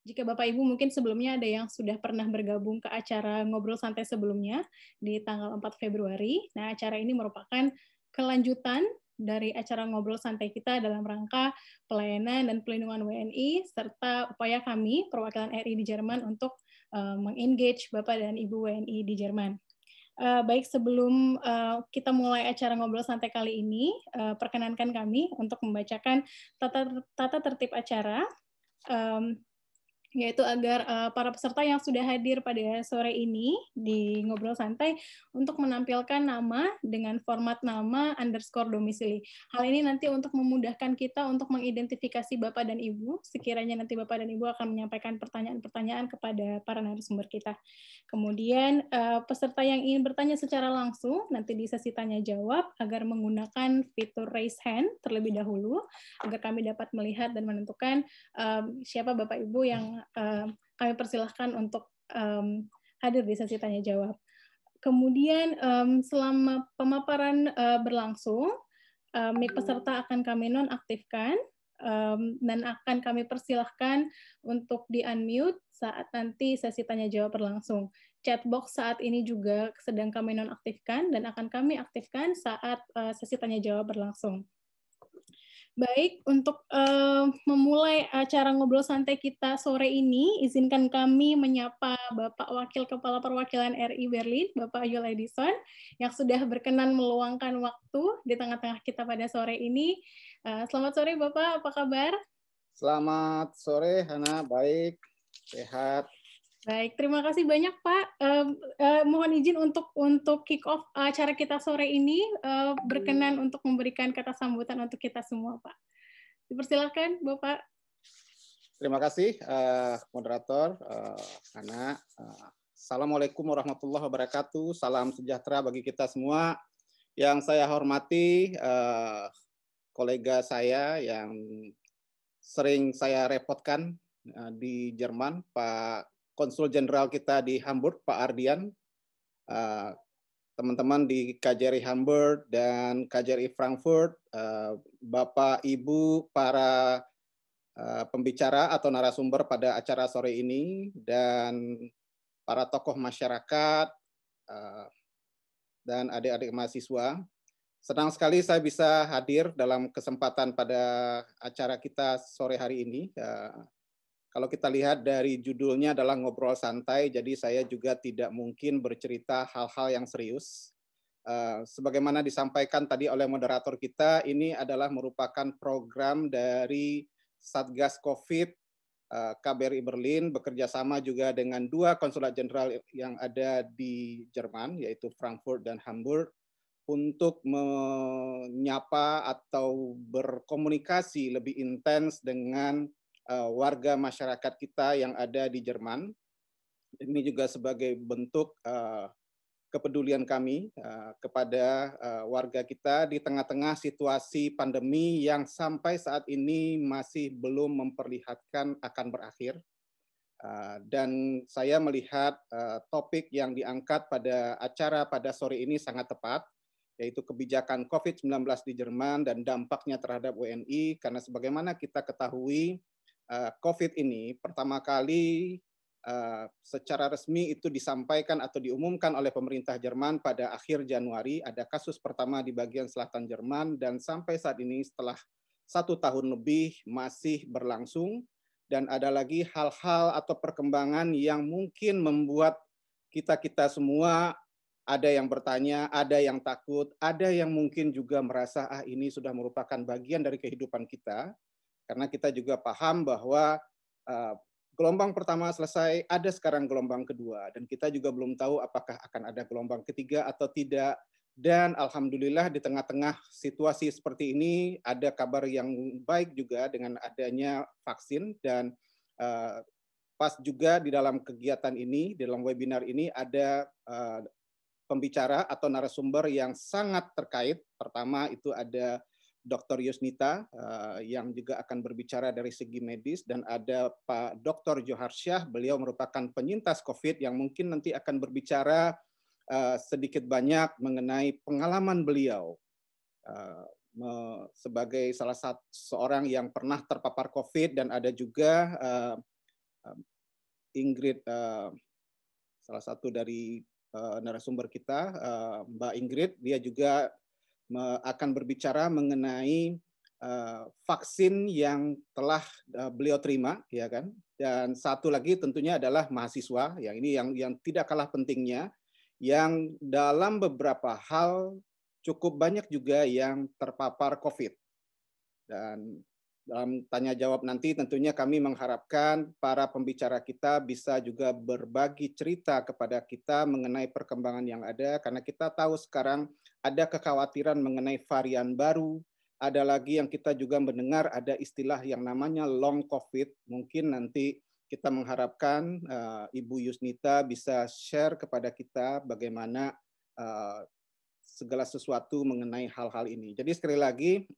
Jika Bapak Ibu mungkin sebelumnya ada yang sudah pernah bergabung ke acara Ngobrol Santai sebelumnya di tanggal 4 Februari. Nah, acara ini merupakan kelanjutan dari acara Ngobrol Santai kita dalam rangka pelayanan dan pelindungan WNI serta upaya kami perwakilan RI di Jerman untuk mengengage Bapak dan Ibu WNI di Jerman. Baik, sebelum kita mulai acara Ngobrol Santai kali ini, perkenankan kami untuk membacakan tata tertib acara, yaitu agar para peserta yang sudah hadir pada sore ini di Ngobrol Santai untuk menampilkan nama dengan format nama underscore domisili. Hal ini nanti untuk memudahkan kita untuk mengidentifikasi Bapak dan Ibu, sekiranya nanti Bapak dan Ibu akan menyampaikan pertanyaan-pertanyaan kepada para narasumber kita. Kemudian peserta yang ingin bertanya secara langsung nanti di sesi tanya jawab agar menggunakan fitur raise hand terlebih dahulu, agar kami dapat melihat dan menentukan siapa Bapak Ibu yang kami persilahkan untuk hadir di sesi tanya jawab. Kemudian selama pemaparan berlangsung, mic peserta akan kami nonaktifkan dan akan kami persilahkan untuk di-unmute saat nanti sesi tanya jawab berlangsung. Chat box saat ini juga sedang kami nonaktifkan dan akan kami aktifkan saat sesi tanya jawab berlangsung. Baik, untuk memulai acara Ngobrol Santai kita sore ini, izinkan kami menyapa Bapak Wakil Kepala Perwakilan RI Berlin, Bapak Yul Edison, yang sudah berkenan meluangkan waktu di tengah-tengah kita pada sore ini. Selamat sore Bapak, apa kabar? Selamat sore, Hana. Baik, sehat. Baik, terima kasih banyak Pak. Mohon izin untuk kick off acara kita sore ini, berkenan untuk memberikan kata sambutan untuk kita semua Pak. Dipersilakan Bapak. Terima kasih moderator Hana. Assalamualaikum warahmatullahi wabarakatuh. Salam sejahtera bagi kita semua. Yang saya hormati kolega saya yang sering saya repotkan di Jerman, Pak Konsul Jenderal kita di Hamburg, Pak Ardian, teman-teman di KJRI Hamburg dan KJRI Frankfurt, Bapak, Ibu, para pembicara atau narasumber pada acara sore ini, dan para tokoh masyarakat, dan adik-adik mahasiswa. Senang sekali saya bisa hadir dalam kesempatan pada acara kita sore hari ini. Kalau kita lihat dari judulnya adalah Ngobrol Santai, jadi saya juga tidak mungkin bercerita hal-hal yang serius. Sebagaimana disampaikan tadi oleh moderator kita, ini adalah merupakan program dari Satgas COVID KBRI Berlin, bekerja sama juga dengan dua konsulat jenderal yang ada di Jerman, yaitu Frankfurt dan Hamburg, untuk menyapa atau berkomunikasi lebih intens dengan warga masyarakat kita yang ada di Jerman. Ini juga sebagai bentuk kepedulian kami kepada warga kita di tengah-tengah situasi pandemi yang sampai saat ini masih belum memperlihatkan akan berakhir. Dan saya melihat topik yang diangkat pada acara pada sore ini sangat tepat, yaitu kebijakan COVID-19 di Jerman dan dampaknya terhadap WNI, karena sebagaimana kita ketahui, COVID ini pertama kali secara resmi itu disampaikan atau diumumkan oleh pemerintah Jerman pada akhir Januari. Ada kasus pertama di bagian selatan Jerman dan sampai saat ini setelah 1 tahun lebih masih berlangsung, dan ada lagi hal-hal atau perkembangan yang mungkin membuat kita semua ada yang bertanya, ada yang takut, ada yang mungkin juga merasa ini sudah merupakan bagian dari kehidupan kita. Karena kita juga paham bahwa gelombang pertama selesai, ada sekarang gelombang kedua, dan kita juga belum tahu apakah akan ada gelombang ketiga atau tidak. Dan alhamdulillah di tengah-tengah situasi seperti ini ada kabar yang baik juga dengan adanya vaksin, dan pas juga di dalam kegiatan ini, di dalam webinar ini ada pembicara atau narasumber yang sangat terkait. Pertama itu ada Dr. Yusnita yang juga akan berbicara dari segi medis, dan ada Pak Dr. Johar Syah, beliau merupakan penyintas COVID yang mungkin nanti akan berbicara sedikit banyak mengenai pengalaman beliau sebagai salah satu seorang yang pernah terpapar COVID, dan ada juga Ingrid, salah satu dari narasumber kita, Mbak Ingrid, dia juga akan berbicara mengenai vaksin yang telah beliau terima, ya kan? Dan satu lagi tentunya adalah mahasiswa, yang ini yang tidak kalah pentingnya, yang dalam beberapa hal cukup banyak juga yang terpapar COVID. Dan dalam tanya jawab nanti tentunya kami mengharapkan para pembicara kita bisa juga berbagi cerita kepada kita mengenai perkembangan yang ada, karena kita tahu sekarang ada kekhawatiran mengenai varian baru, ada lagi yang kita juga mendengar ada istilah yang namanya long COVID. Mungkin nanti kita mengharapkan Ibu Yusnita bisa share kepada kita bagaimana segala sesuatu mengenai hal-hal ini. Jadi sekali lagi,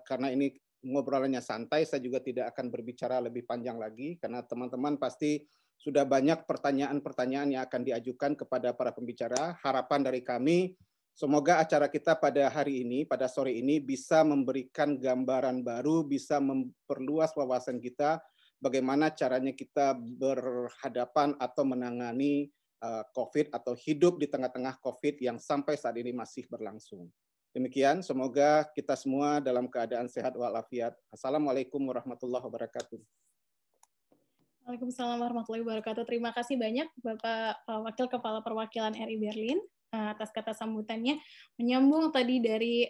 karena ini ngobrolannya santai, saya juga tidak akan berbicara lebih panjang lagi, karena teman-teman pasti sudah banyak pertanyaan-pertanyaan yang akan diajukan kepada para pembicara. Harapan dari kami, semoga acara kita pada hari ini, pada sore ini, bisa memberikan gambaran baru, bisa memperluas wawasan kita, bagaimana caranya kita berhadapan atau menangani COVID atau hidup di tengah-tengah COVID yang sampai saat ini masih berlangsung. Demikian, semoga kita semua dalam keadaan sehat walafiat. Assalamualaikum warahmatullahi wabarakatuh. Waalaikumsalam warahmatullahi wabarakatuh. Terima kasih banyak Bapak Wakil Kepala Perwakilan RI Berlin atas kata sambutannya. Menyambung tadi dari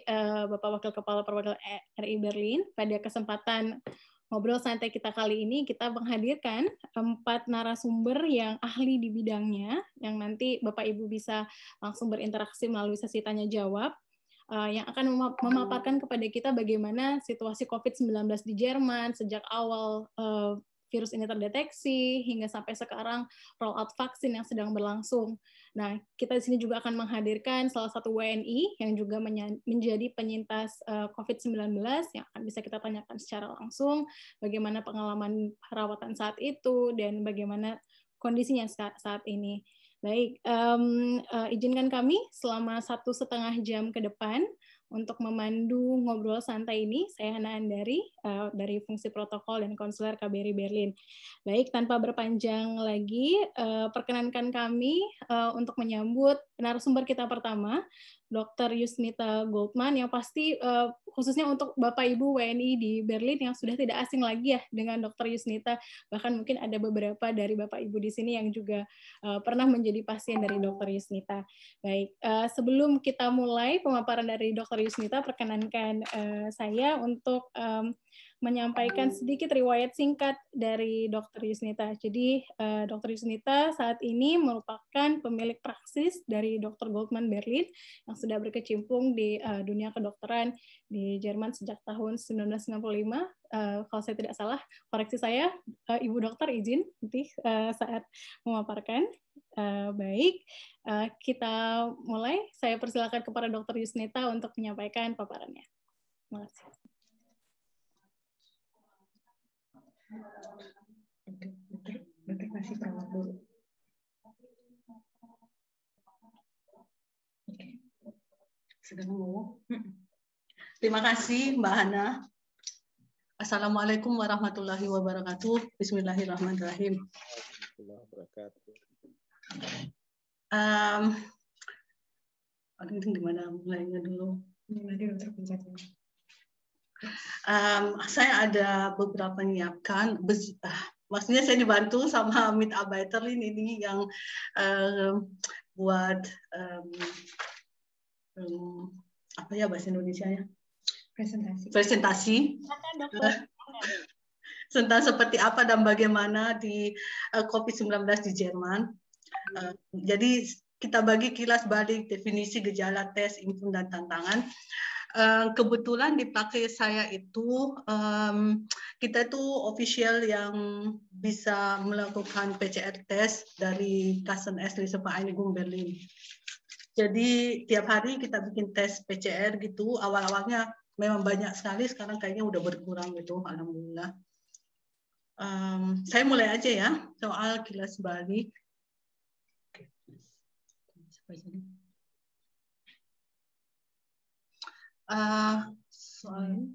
Bapak Wakil Kepala Perwakilan RI Berlin, pada kesempatan ngobrol santai kita kali ini, kita menghadirkan 4 narasumber yang ahli di bidangnya, yang nanti Bapak Ibu bisa langsung berinteraksi melalui sesi tanya jawab, yang akan memaparkan kepada kita bagaimana situasi COVID-19 di Jerman sejak awal virus ini terdeteksi hingga sampai sekarang rollout vaksin yang sedang berlangsung. Nah, kita di sini juga akan menghadirkan salah satu WNI yang juga menjadi penyintas COVID-19 yang akan bisa kita tanyakan secara langsung bagaimana pengalaman perawatan saat itu dan bagaimana kondisinya saat ini. Baik, izinkan kami selama 1,5 jam ke depan untuk memandu ngobrol santai ini. Saya Hana Andari dari fungsi protokol dan konselor KBRI Berlin. Baik, tanpa berpanjang lagi, perkenankan kami untuk menyambut narasumber kita pertama, Dr. Yusnita Goldman, yang pasti khususnya untuk Bapak Ibu WNI di Berlin yang sudah tidak asing lagi ya dengan Dr. Yusnita, bahkan mungkin ada beberapa dari Bapak Ibu di sini yang juga pernah menjadi pasien dari Dr. Yusnita. Baik, sebelum kita mulai pemaparan dari Dr. Yusnita, perkenankan saya untuk menyampaikan sedikit riwayat singkat dari Dr. Yusnita. Jadi, Dr. Yusnita saat ini merupakan pemilik praksis dari Dr. Goldman Berlin yang sudah berkecimpung di dunia kedokteran di Jerman sejak tahun 1995. Kalau saya tidak salah, koreksi saya, Ibu Dokter izin nanti saat memaparkan. Baik, kita mulai. Saya persilakan kepada Dr. Yusnita untuk menyampaikan paparannya. Terima kasih. Dokter kasih perawat dulu. Sedang mau. Terima kasih Mbak Hana. Assalamualaikum warahmatullahi wabarakatuh. Bismillahirrahmanirrahim. Di mana mulainya dulu? Saya ada beberapa menyiapkan, maksudnya saya dibantu sama Mitarbeiter ini yang buat apa ya bahasa Indonesianya? Presentasi. Tentang seperti apa dan bagaimana di COVID-19 di Jerman. Jadi kita bagi kilas balik definisi gejala, tes, info dan tantangan. Kebetulan di pakai saya itu kita itu official yang bisa melakukan PCR test dari Kassenärztliche-Vereinigung Berlin. Jadi tiap hari kita bikin tes PCR gitu. Awal-awalnya memang banyak sekali, sekarang kayaknya udah berkurang gitu, alhamdulillah. Saya mulai aja ya soal kilas balik. Soal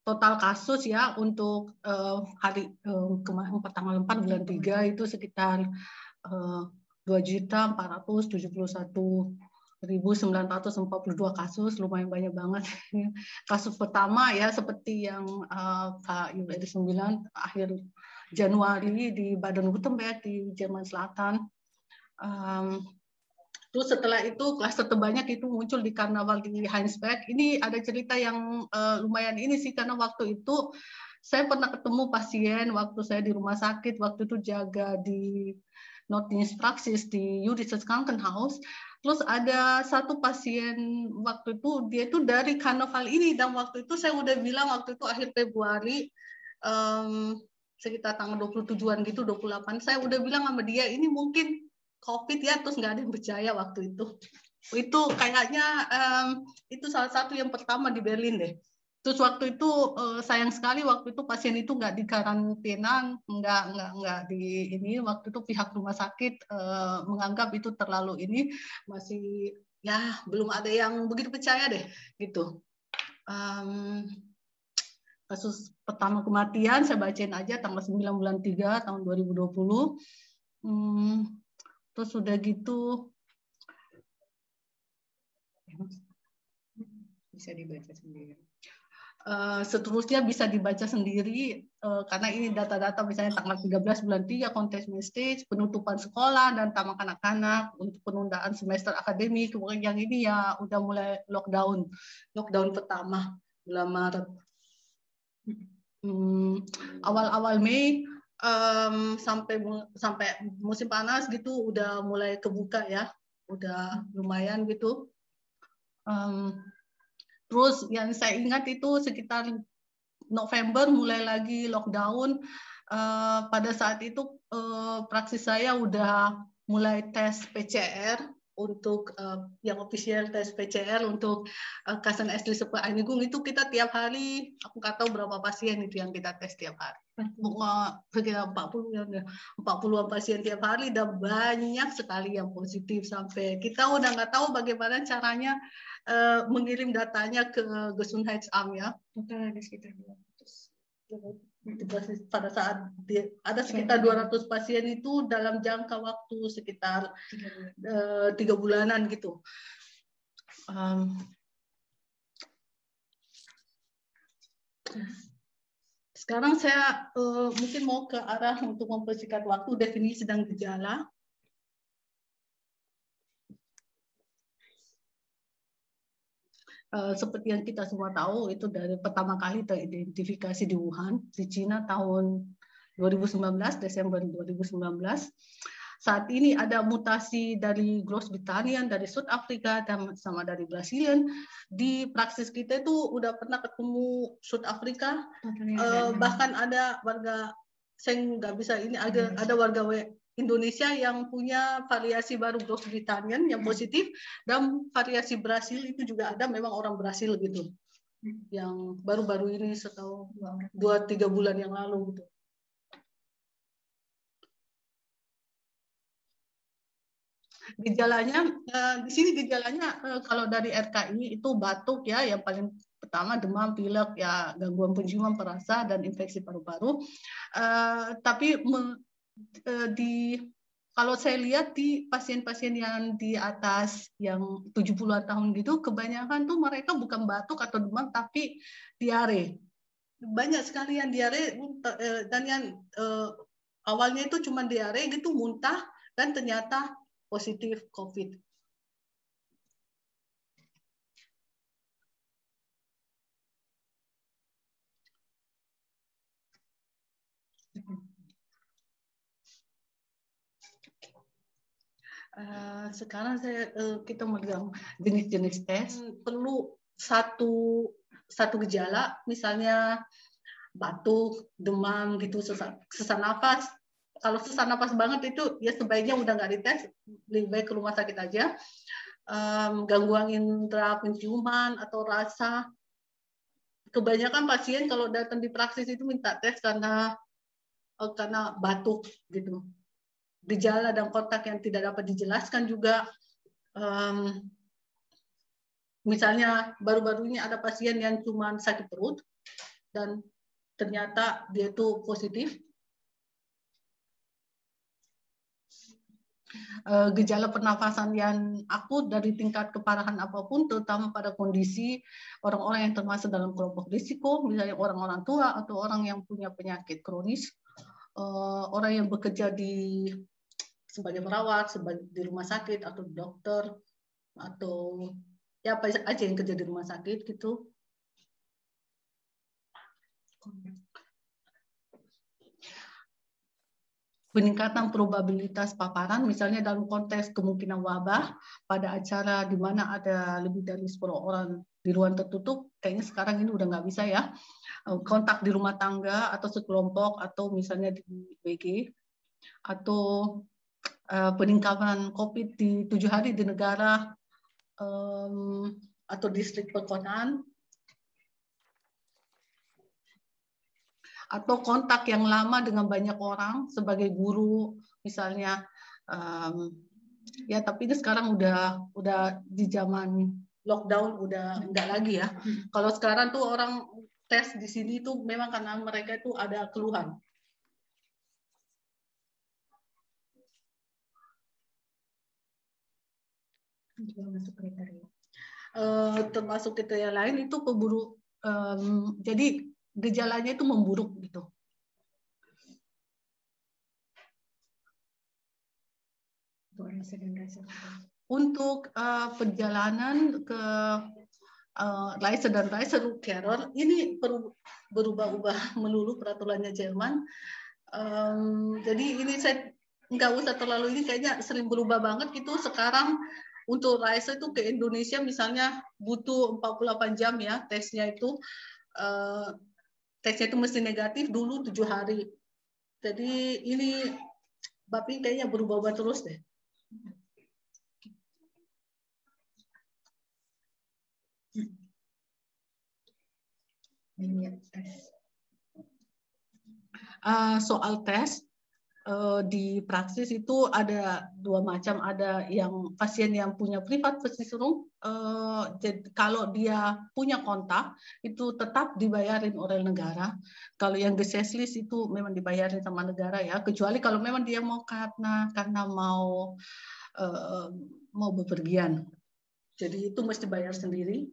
total kasus ya untuk hari tanggal 4 bulan 3 itu sekitar 2.471.942 kasus, lumayan banyak banget. Kasus pertama ya seperti yang Kak Yuli 9 akhir Januari di Baden-Württemberg di Jerman Selatan. Terus setelah itu klaster terbanyak itu muncul di karnaval di Heinsberg. Ini ada cerita yang lumayan ini sih, karena waktu itu saya pernah ketemu pasien waktu saya di rumah sakit, waktu itu jaga di Notdienstpraxis di Judisches Krankenhaus. Terus ada satu pasien waktu itu, dia itu dari karnaval ini, dan waktu itu saya udah bilang waktu itu akhir Februari, sekitar tanggal 27-an gitu, 28, saya udah bilang sama dia, ini mungkin COVID ya, terus nggak ada yang percaya waktu itu. Itu kayaknya itu salah satu yang pertama di Berlin deh. Terus waktu itu sayang sekali waktu itu pasien itu nggak dikarantina, nggak di ini. Waktu itu pihak rumah sakit menganggap itu terlalu ini, masih ya belum ada yang begitu percaya deh gitu. Kasus pertama kematian saya bacain aja tanggal 9 bulan 3 tahun 2020. Terus sudah gitu bisa dibaca sendiri. Seterusnya bisa dibaca sendiri karena ini data-data misalnya tanggal 13 bulan 3 contestment stage, penutupan sekolah dan taman kanak-kanak untuk penundaan semester akademik. Kemudian yang ini ya udah mulai lockdown pertama bulan Maret. Awal-awal Mei sampai musim panas gitu udah mulai kebuka ya, udah lumayan gitu. Terus yang saya ingat itu sekitar November mulai lagi lockdown. Pada saat itu praksis saya udah mulai tes PCR untuk yang official tes PCR untuk Kasan SD Sepe Einigung itu kita tiap hari, aku nggak tahu berapa pasien itu yang kita tes tiap hari. Sekitar 40-an pasien tiap hari, dan banyak sekali yang positif sampai kita udah nggak tahu bagaimana caranya mengirim datanya ke Gesundheitsamt ya. Total ada sekitar 200. Pada saat ada sekitar 200 pasien itu dalam jangka waktu sekitar 3 bulanan gitu. Sekarang saya mungkin mau ke arah untuk mempersingkat waktu definisi dan gejala. Seperti yang kita semua tahu, itu dari pertama kali teridentifikasi di Wuhan, di Cina tahun 2019, Desember 2019. Saat ini ada mutasi dari Groot-Brittannia, dari South Africa, dan sama dari Brazilian. Di praksis kita itu udah pernah ketemu South Africa, bahkan ada warga, saya nggak bisa ini, ada warga Indonesia yang punya variasi baru Groot-Brittannia yang positif, dan variasi Brasil itu juga ada, memang orang Brasil gitu, yang baru-baru ini setahu 2-3 bulan yang lalu gitu. Gejalanya di sini gejalanya kalau dari RKI itu batuk ya, yang paling pertama demam, pilek ya, gangguan penciuman, perasa, dan infeksi paru-paru. Tapi kalau saya lihat di pasien-pasien yang di atas yang 70-an tahun gitu, kebanyakan tuh mereka bukan batuk atau demam, tapi diare. Banyak sekali yang diare, dan yang awalnya itu cuma diare gitu, muntah, dan ternyata positif COVID. Sekarang kita megang jenis-jenis tes. Perlu satu gejala, misalnya batuk, demam gitu, sesak napas. Kalau sesak napas banget itu ya sebaiknya udah nggak dites, lebih baik ke rumah sakit aja. Gangguan indera penciuman atau rasa. Kebanyakan pasien kalau datang di praksis itu minta tes karena batuk gitu. Gejala dan kontak yang tidak dapat dijelaskan juga. Misalnya baru-baru ini ada pasien yang cuma sakit perut, dan ternyata dia itu positif. Gejala pernafasan yang akut dari tingkat keparahan apapun, terutama pada kondisi orang-orang yang termasuk dalam kelompok risiko, misalnya orang-orang tua atau orang yang punya penyakit kronis, orang yang bekerja sebagai perawat, di rumah sakit atau dokter, atau ya apa aja yang kerja di rumah sakit gitu. Peningkatan probabilitas paparan, misalnya dalam konteks kemungkinan wabah pada acara di mana ada lebih dari 10 orang di ruang tertutup, kayaknya sekarang ini udah nggak bisa ya, kontak di rumah tangga atau sekelompok atau misalnya di WG, atau peningkatan COVID di 7 hari di negara atau distrik perkotaan, atau kontak yang lama dengan banyak orang sebagai guru misalnya, ya tapi ini sekarang udah di zaman lockdown, udah enggak lagi ya. Kalau sekarang tuh orang tes di sini tuh memang karena mereka itu ada keluhan. Termasuk kriteria lain itu jadi gejalanya itu memburuk gitu. Untuk perjalanan ke Reise dan Reiserückkehrer ini berubah-ubah melulu peraturannya Jerman. Jadi ini saya nggak usah terlalu ini, kayaknya sering berubah banget gitu. Sekarang untuk Reise itu ke Indonesia misalnya butuh 48 jam ya tesnya itu. Tesnya itu mesti negatif dulu 7 hari. Jadi ini Bapak kayaknya berubah-ubah terus deh. Soal tes di praksis itu ada 2 macam, ada yang pasien yang punya Privatversicherung, kalau dia punya kontak itu tetap dibayarin oleh negara. Kalau yang Gesetzlich itu memang dibayarin sama negara ya, kecuali kalau memang dia mau karena mau bepergian, jadi itu mesti bayar sendiri.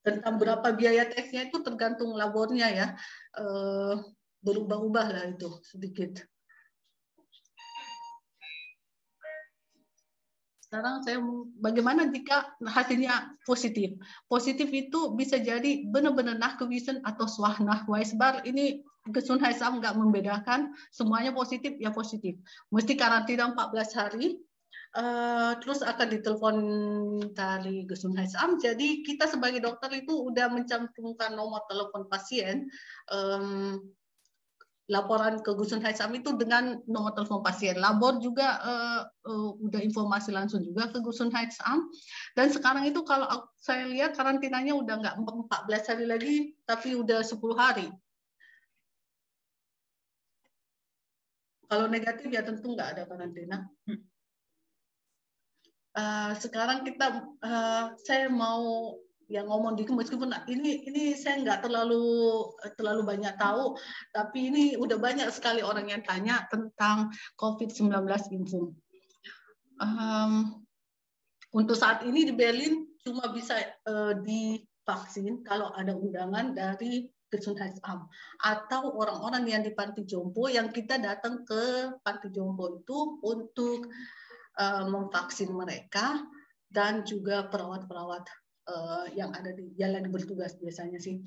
Tentang berapa biaya tesnya itu tergantung labornya ya, berubah-ubah lah itu sedikit. Sekarang bagaimana jika hasilnya positif? Positif itu bisa jadi benar-benar nachgewiesen atau nachweisbar. Ini Gesundheitsamt nggak membedakan, semuanya positif ya positif. Mesti karantina 14 hari. Terus akan ditelepon dari Gesundheitsamt. Jadi kita sebagai dokter itu udah mencantumkan nomor telepon pasien, laporan ke Gesundheitsamt itu dengan nomor telepon pasien. Labor juga udah informasi langsung juga ke Gesundheitsamt. Dan sekarang itu kalau saya lihat karantinanya udah nggak 14 hari lagi, tapi udah 10 hari. Kalau negatif ya tentu nggak ada karantina. Sekarang saya mau yang ngomong dikit, meskipun ini saya nggak terlalu banyak tahu, tapi ini udah banyak sekali orang yang tanya tentang COVID-19 info. Untuk saat ini di Berlin cuma bisa divaksin kalau ada undangan dari Gesundheitsamt atau orang-orang yang di panti jompo, yang kita datang ke panti jompo itu untuk memvaksin mereka, dan juga perawat-perawat yang ada di jalan bertugas biasanya sih.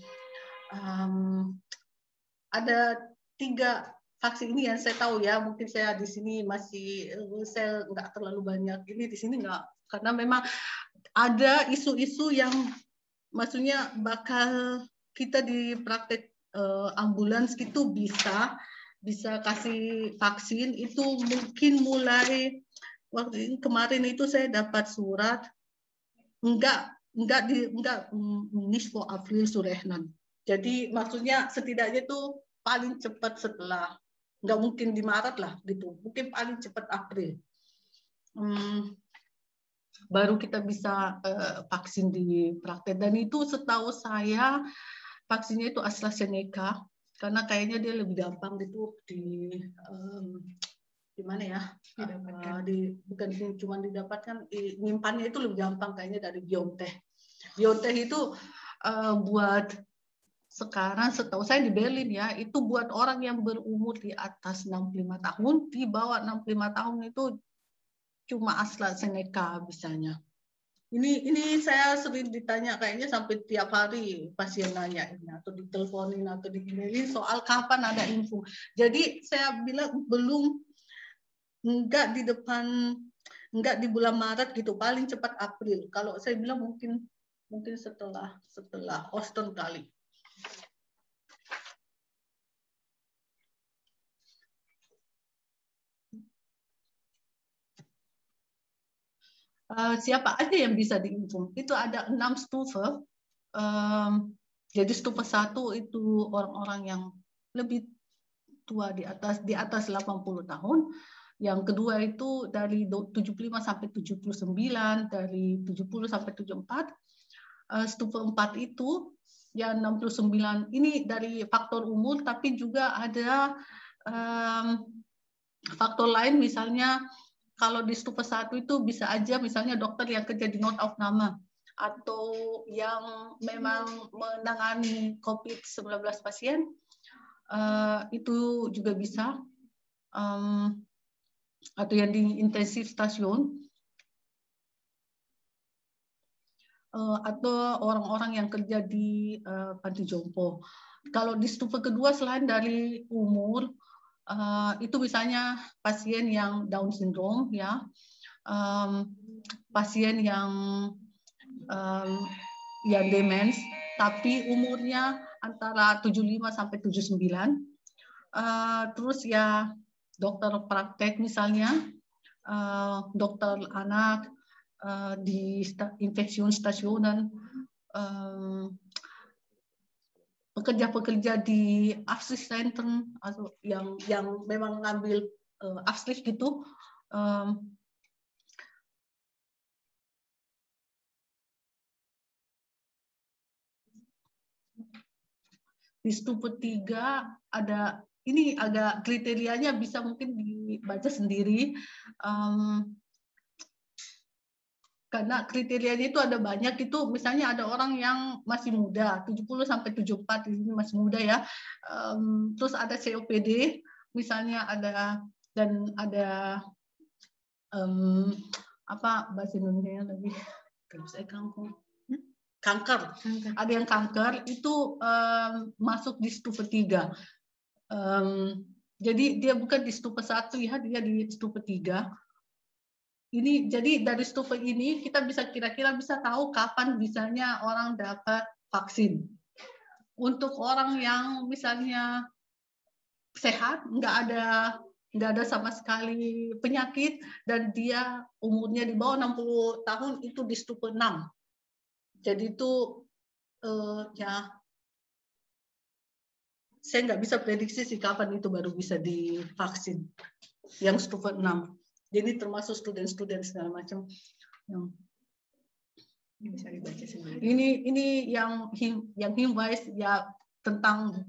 Ada 3 vaksin ini yang saya tahu ya, mungkin saya di sini saya nggak terlalu banyak ini di sini nggak, karena memang ada isu-isu yang maksudnya bakal kita di praktek ambulans gitu bisa kasih vaksin itu mungkin mulai kemarin itu saya dapat surat nicht vor April zu rechnen. Jadi maksudnya setidaknya itu paling cepat setelah, nggak mungkin di Maret lah gitu, mungkin paling cepat April. baru kita bisa vaksin di praktek. Dan itu setahu saya vaksinnya itu AstraZeneca, karena kayaknya dia lebih gampang gitu di mana ya? Bukan cuma didapatkan, nyimpannya itu lebih gampang kayaknya dari BioNTech. BioNTech itu buat sekarang setahu saya di Berlin ya, itu buat orang yang berumur di atas 65 tahun, di bawah 65 tahun itu cuma AstraZeneca bisanya. Ini saya sering ditanya, kayaknya sampai tiap hari pasien nanya ini, atau diteleponin atau di-emailin soal kapan ada info. Jadi saya bilang enggak di bulan Maret gitu, paling cepat April. Kalau saya bilang mungkin setelah Autumn kali. Siapa aja yang bisa diinfo? Itu ada 6 stufe. Jadi stufe 1 itu orang-orang yang lebih tua di atas 80 tahun. Yang kedua itu dari 75 sampai 79, dari 70 sampai 74. Stufe 4 itu yang 69 ini dari faktor umur, tapi juga ada faktor lain, misalnya kalau di stufe 1 itu bisa aja misalnya dokter yang kerja di notaufname atau yang memang menangani COVID-19 pasien, itu juga bisa, atau yang di intensif stasiun, atau orang-orang yang kerja di panti jompo. Kalau di stufe kedua selain dari umur, itu misalnya pasien yang Down syndrome ya, pasien yang demens tapi umurnya antara 75 sampai 79, terus ya dokter praktek misalnya, dokter anak di infeksiun stasiunan, pekerja-pekerja di asisten atau yang memang ngambil asli gitu, di stufe 3 ada, ini agak kriterianya bisa mungkin dibaca sendiri, karena kriterianya itu ada banyak. Itu misalnya ada orang yang masih muda, 70 sampai 74, ini masih muda ya, terus ada COPD misalnya, ada, dan ada apa bahasa Indonesia lagi, kanker. Ada yang kanker itu masuk di stufe 3. Jadi dia bukan di stufe 1 ya, dia di stufe 3. Ini jadi dari stufe ini kita bisa kira-kira bisa tahu kapan misalnya orang dapat vaksin. Untuk orang yang misalnya sehat, nggak ada sama sekali penyakit, dan dia umurnya di bawah 60 tahun, itu di stufe 6. Jadi itu ya saya nggak bisa prediksi sih kapan itu baru bisa divaksin yang stufe 6. Jadi termasuk student segala macam. Ini bisa dibaca sendiri. Ini yang himbais ya tentang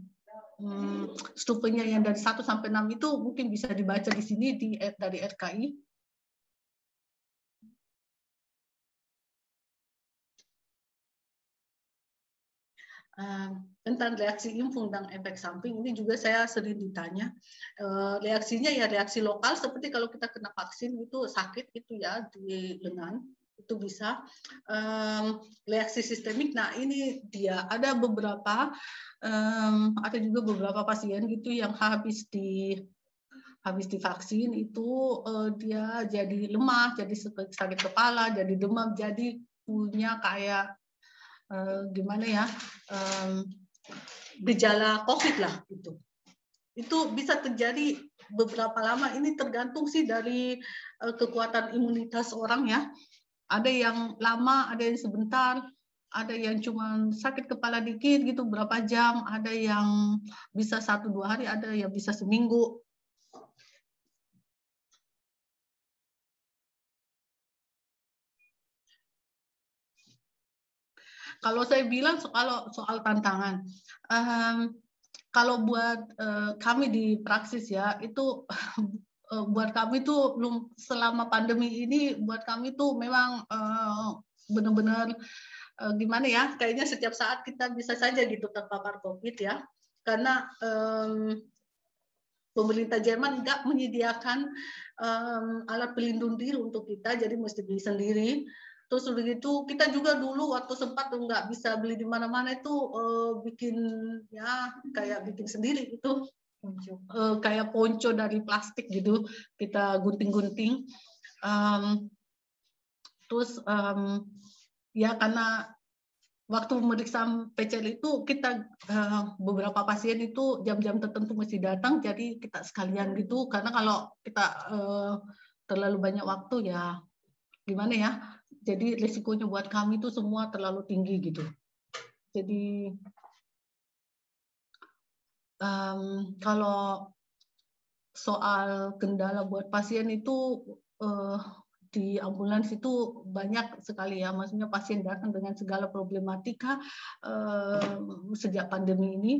stufenya yang dari 1 sampai 6 itu mungkin bisa dibaca di sini dari RKI. Tentang reaksi infun dan efek samping, ini juga saya sering ditanya. Reaksinya ya reaksi lokal, seperti kalau kita kena vaksin itu sakit gitu ya di lengan, itu bisa. Reaksi sistemik, nah ini dia ada beberapa, ada juga beberapa pasien gitu yang habis divaksin itu dia jadi lemah, jadi sakit kepala, jadi demam, jadi punya kayak gimana ya, gejala COVID lah gitu. Itu bisa terjadi beberapa lama. Ini tergantung sih dari kekuatan imunitas orang ya. Ada yang lama, ada yang sebentar, ada yang cuma sakit kepala dikit gitu berapa jam, ada yang bisa 1-2 hari, ada yang bisa seminggu. Kalau saya bilang soal tantangan, kalau buat kami di Praxis ya, itu buat kami tuh belum, selama pandemi ini buat kami tuh memang benar-benar gimana ya, kayaknya setiap saat kita bisa saja gitu terpapar COVID ya, karena pemerintah Jerman nggak menyediakan alat pelindung diri untuk kita, jadi mesti beli sendiri. Terus begitu kita juga dulu waktu sempat tuh nggak bisa beli di mana-mana itu bikin ya kayak bikin sendiri itu kayak ponco dari plastik gitu, kita gunting-gunting. Terus ya karena waktu pemeriksaan PCR itu kita beberapa pasien itu jam-jam tertentu mesti datang, jadi kita sekalian gitu, karena kalau kita terlalu banyak waktu ya gimana ya, jadi risikonya buat kami itu semua terlalu tinggi gitu. Jadi kalau soal kendala buat pasien itu di ambulans itu banyak sekali ya, maksudnya pasien datang dengan segala problematika sejak pandemi ini,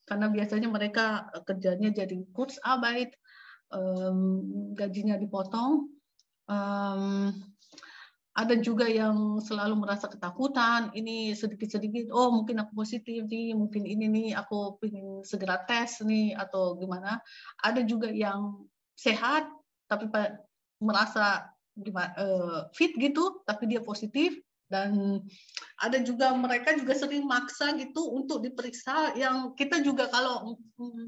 karena biasanya mereka kerjanya jadi Kurzarbeit, gajinya dipotong. Ada juga yang selalu merasa ketakutan, ini sedikit-sedikit, oh mungkin aku positif nih, mungkin ini nih aku ingin segera tes nih atau gimana. Ada juga yang sehat tapi merasa fit gitu tapi dia positif, dan ada juga mereka juga sering maksa gitu untuk diperiksa, yang kita juga kalau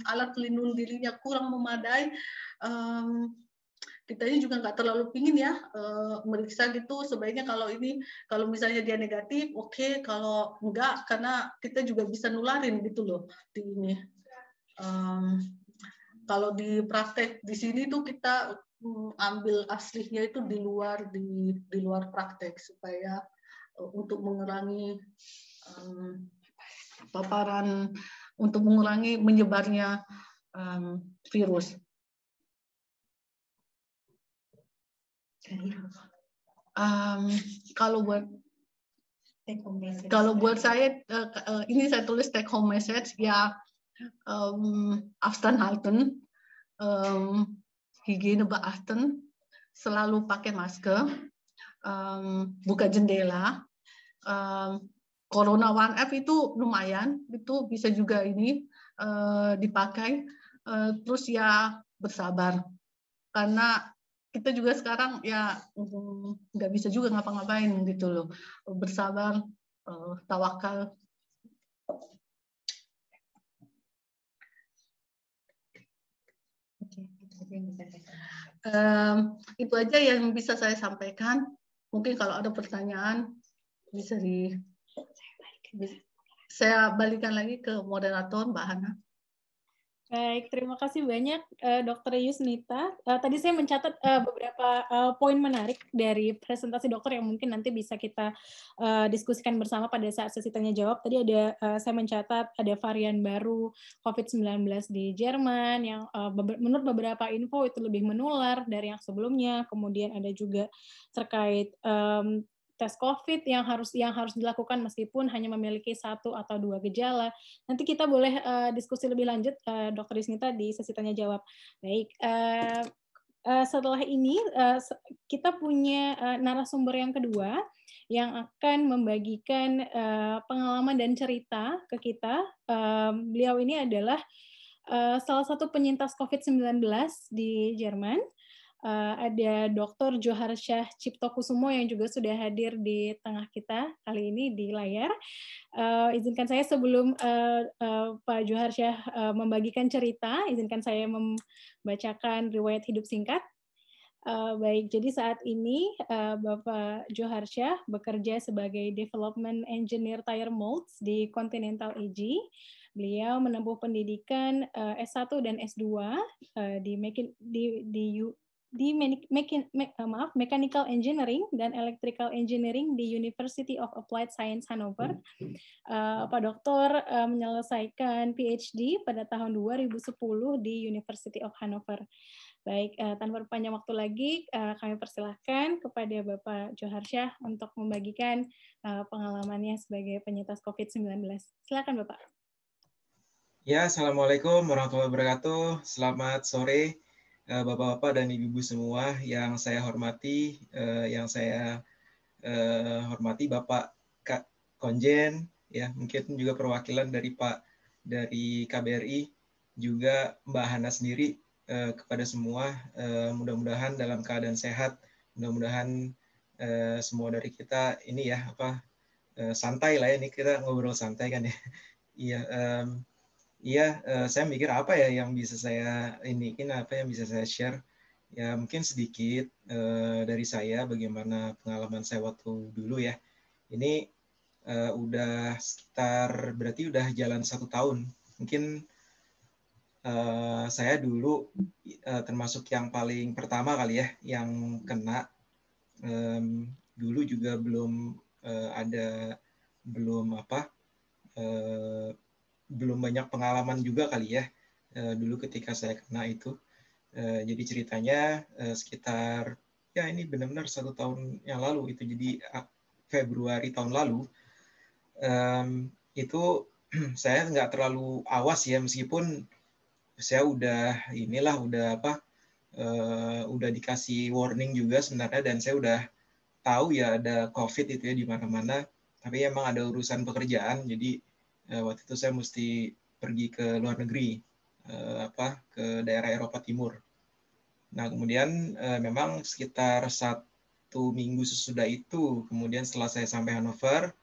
alat pelindung dirinya kurang memadai, kitanya juga nggak terlalu pingin ya meriksa gitu. Sebaiknya kalau misalnya dia negatif, oke. Kalau enggak, karena kita juga bisa nularin gitu loh di ini. Kalau di praktek di sini tuh kita ambil aslinya itu di luar praktek supaya untuk mengurangi paparan, untuk mengurangi menyebarnya virus. Kalau buat saya ini saya tulis take home message ya, Afstand halten, hygiene beachten, selalu pakai masker, buka jendela, Corona 1F itu lumayan, itu bisa juga ini dipakai, terus ya bersabar, karena kita juga sekarang ya nggak bisa juga ngapa-ngapain gitu loh. Bersabar, tawakal. Itu aja yang bisa saya sampaikan. Mungkin kalau ada pertanyaan bisa saya balikan lagi ke moderator Mbak Hana. Baik, terima kasih banyak Dr. Yusnita. Tadi saya mencatat beberapa poin menarik dari presentasi dokter yang mungkin nanti bisa kita diskusikan bersama pada saat sesi tanya jawab. Tadi ada saya mencatat ada varian baru COVID-19 di Jerman yang menurut beberapa info itu lebih menular dari yang sebelumnya. Kemudian ada juga terkait tes COVID yang harus dilakukan meskipun hanya memiliki 1 atau 2 gejala. Nanti kita boleh diskusi lebih lanjut, Dr. Yusnita, di sesi tanya jawab. Baik, setelah ini kita punya narasumber yang kedua yang akan membagikan pengalaman dan cerita ke kita. Beliau ini adalah salah satu penyintas COVID-19 di Jerman. Ada Dr. Joharsyah Ciptokusumo yang juga sudah hadir di tengah kita kali ini di layar. Izinkan saya sebelum Pak Joharsyah membagikan cerita, izinkan saya membacakan riwayat hidup singkat. Baik, jadi saat ini Bapak Joharsyah bekerja sebagai Development Engineer Tire Molds di Continental AG. Beliau menempuh pendidikan S1 dan S2 di Mechanical Engineering dan Electrical Engineering di University of Applied Science Hanover. Pak Doktor menyelesaikan PhD pada tahun 2010 di University of Hanover. Baik, tanpa panjang waktu lagi, kami persilahkan kepada Bapak Joharsyah untuk membagikan pengalamannya sebagai penyintas COVID-19. Silakan Bapak. Ya, Assalamualaikum warahmatullahi wabarakatuh. Selamat sore Bapak-Bapak dan Ibu-Ibu semua yang saya hormati, hormati Bapak Kak Konjen, ya mungkin juga perwakilan dari KBRI, juga Mbak Hana sendiri, kepada semua, mudah-mudahan dalam keadaan sehat, mudah-mudahan semua dari kita ini ya santai lah ya, ini kita ngobrol santai kan ya. Iya, saya mikir apa ya yang bisa saya apa yang bisa saya share. Ya mungkin sedikit dari saya bagaimana pengalaman saya waktu dulu ya. Ini udah sekitar berarti udah jalan 1 tahun. Mungkin saya dulu termasuk yang paling pertama kali ya yang kena. Dulu juga belum belum banyak pengalaman juga kali ya dulu ketika saya kena itu. Jadi ceritanya sekitar ya ini benar-benar 1 tahun yang lalu itu, jadi Februari tahun lalu itu saya nggak terlalu awas ya, meskipun saya udah dikasih warning juga sebenarnya, dan saya udah tahu ya ada COVID itu ya di mana-mana, tapi emang ada urusan pekerjaan, jadi waktu itu saya mesti pergi ke luar negeri, ke daerah Eropa Timur. Nah kemudian memang sekitar 1 minggu sesudah itu, kemudian setelah saya sampai Hannover,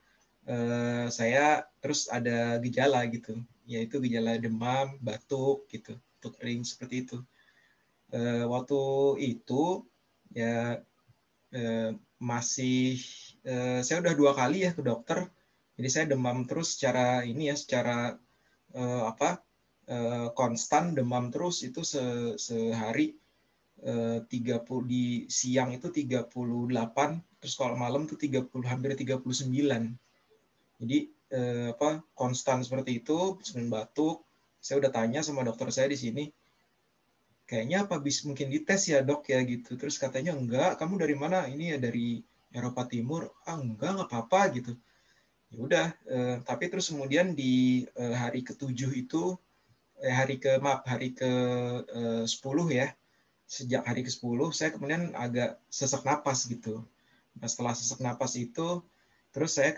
saya terus ada gejala gitu, yaitu gejala demam, batuk gitu, batuk kering seperti itu. Waktu itu ya saya udah 2 kali ya ke dokter, jadi saya demam terus secara konstan, demam terus itu sehari 30, di siang itu 38, terus kalau malam tuh 30, hampir 39. Jadi konstan seperti itu, sering batuk. Saya udah tanya sama dokter saya di sini, kayaknya mungkin dites ya dok ya gitu. Terus katanya enggak, kamu dari mana? Ini ya dari Eropa Timur. Enggak apa-apa gitu. Ya udah, tapi terus kemudian di hari ke-7 itu, hari ke-10 ya, sejak hari ke-10 saya kemudian agak sesak napas gitu. Nah setelah sesak napas itu, terus saya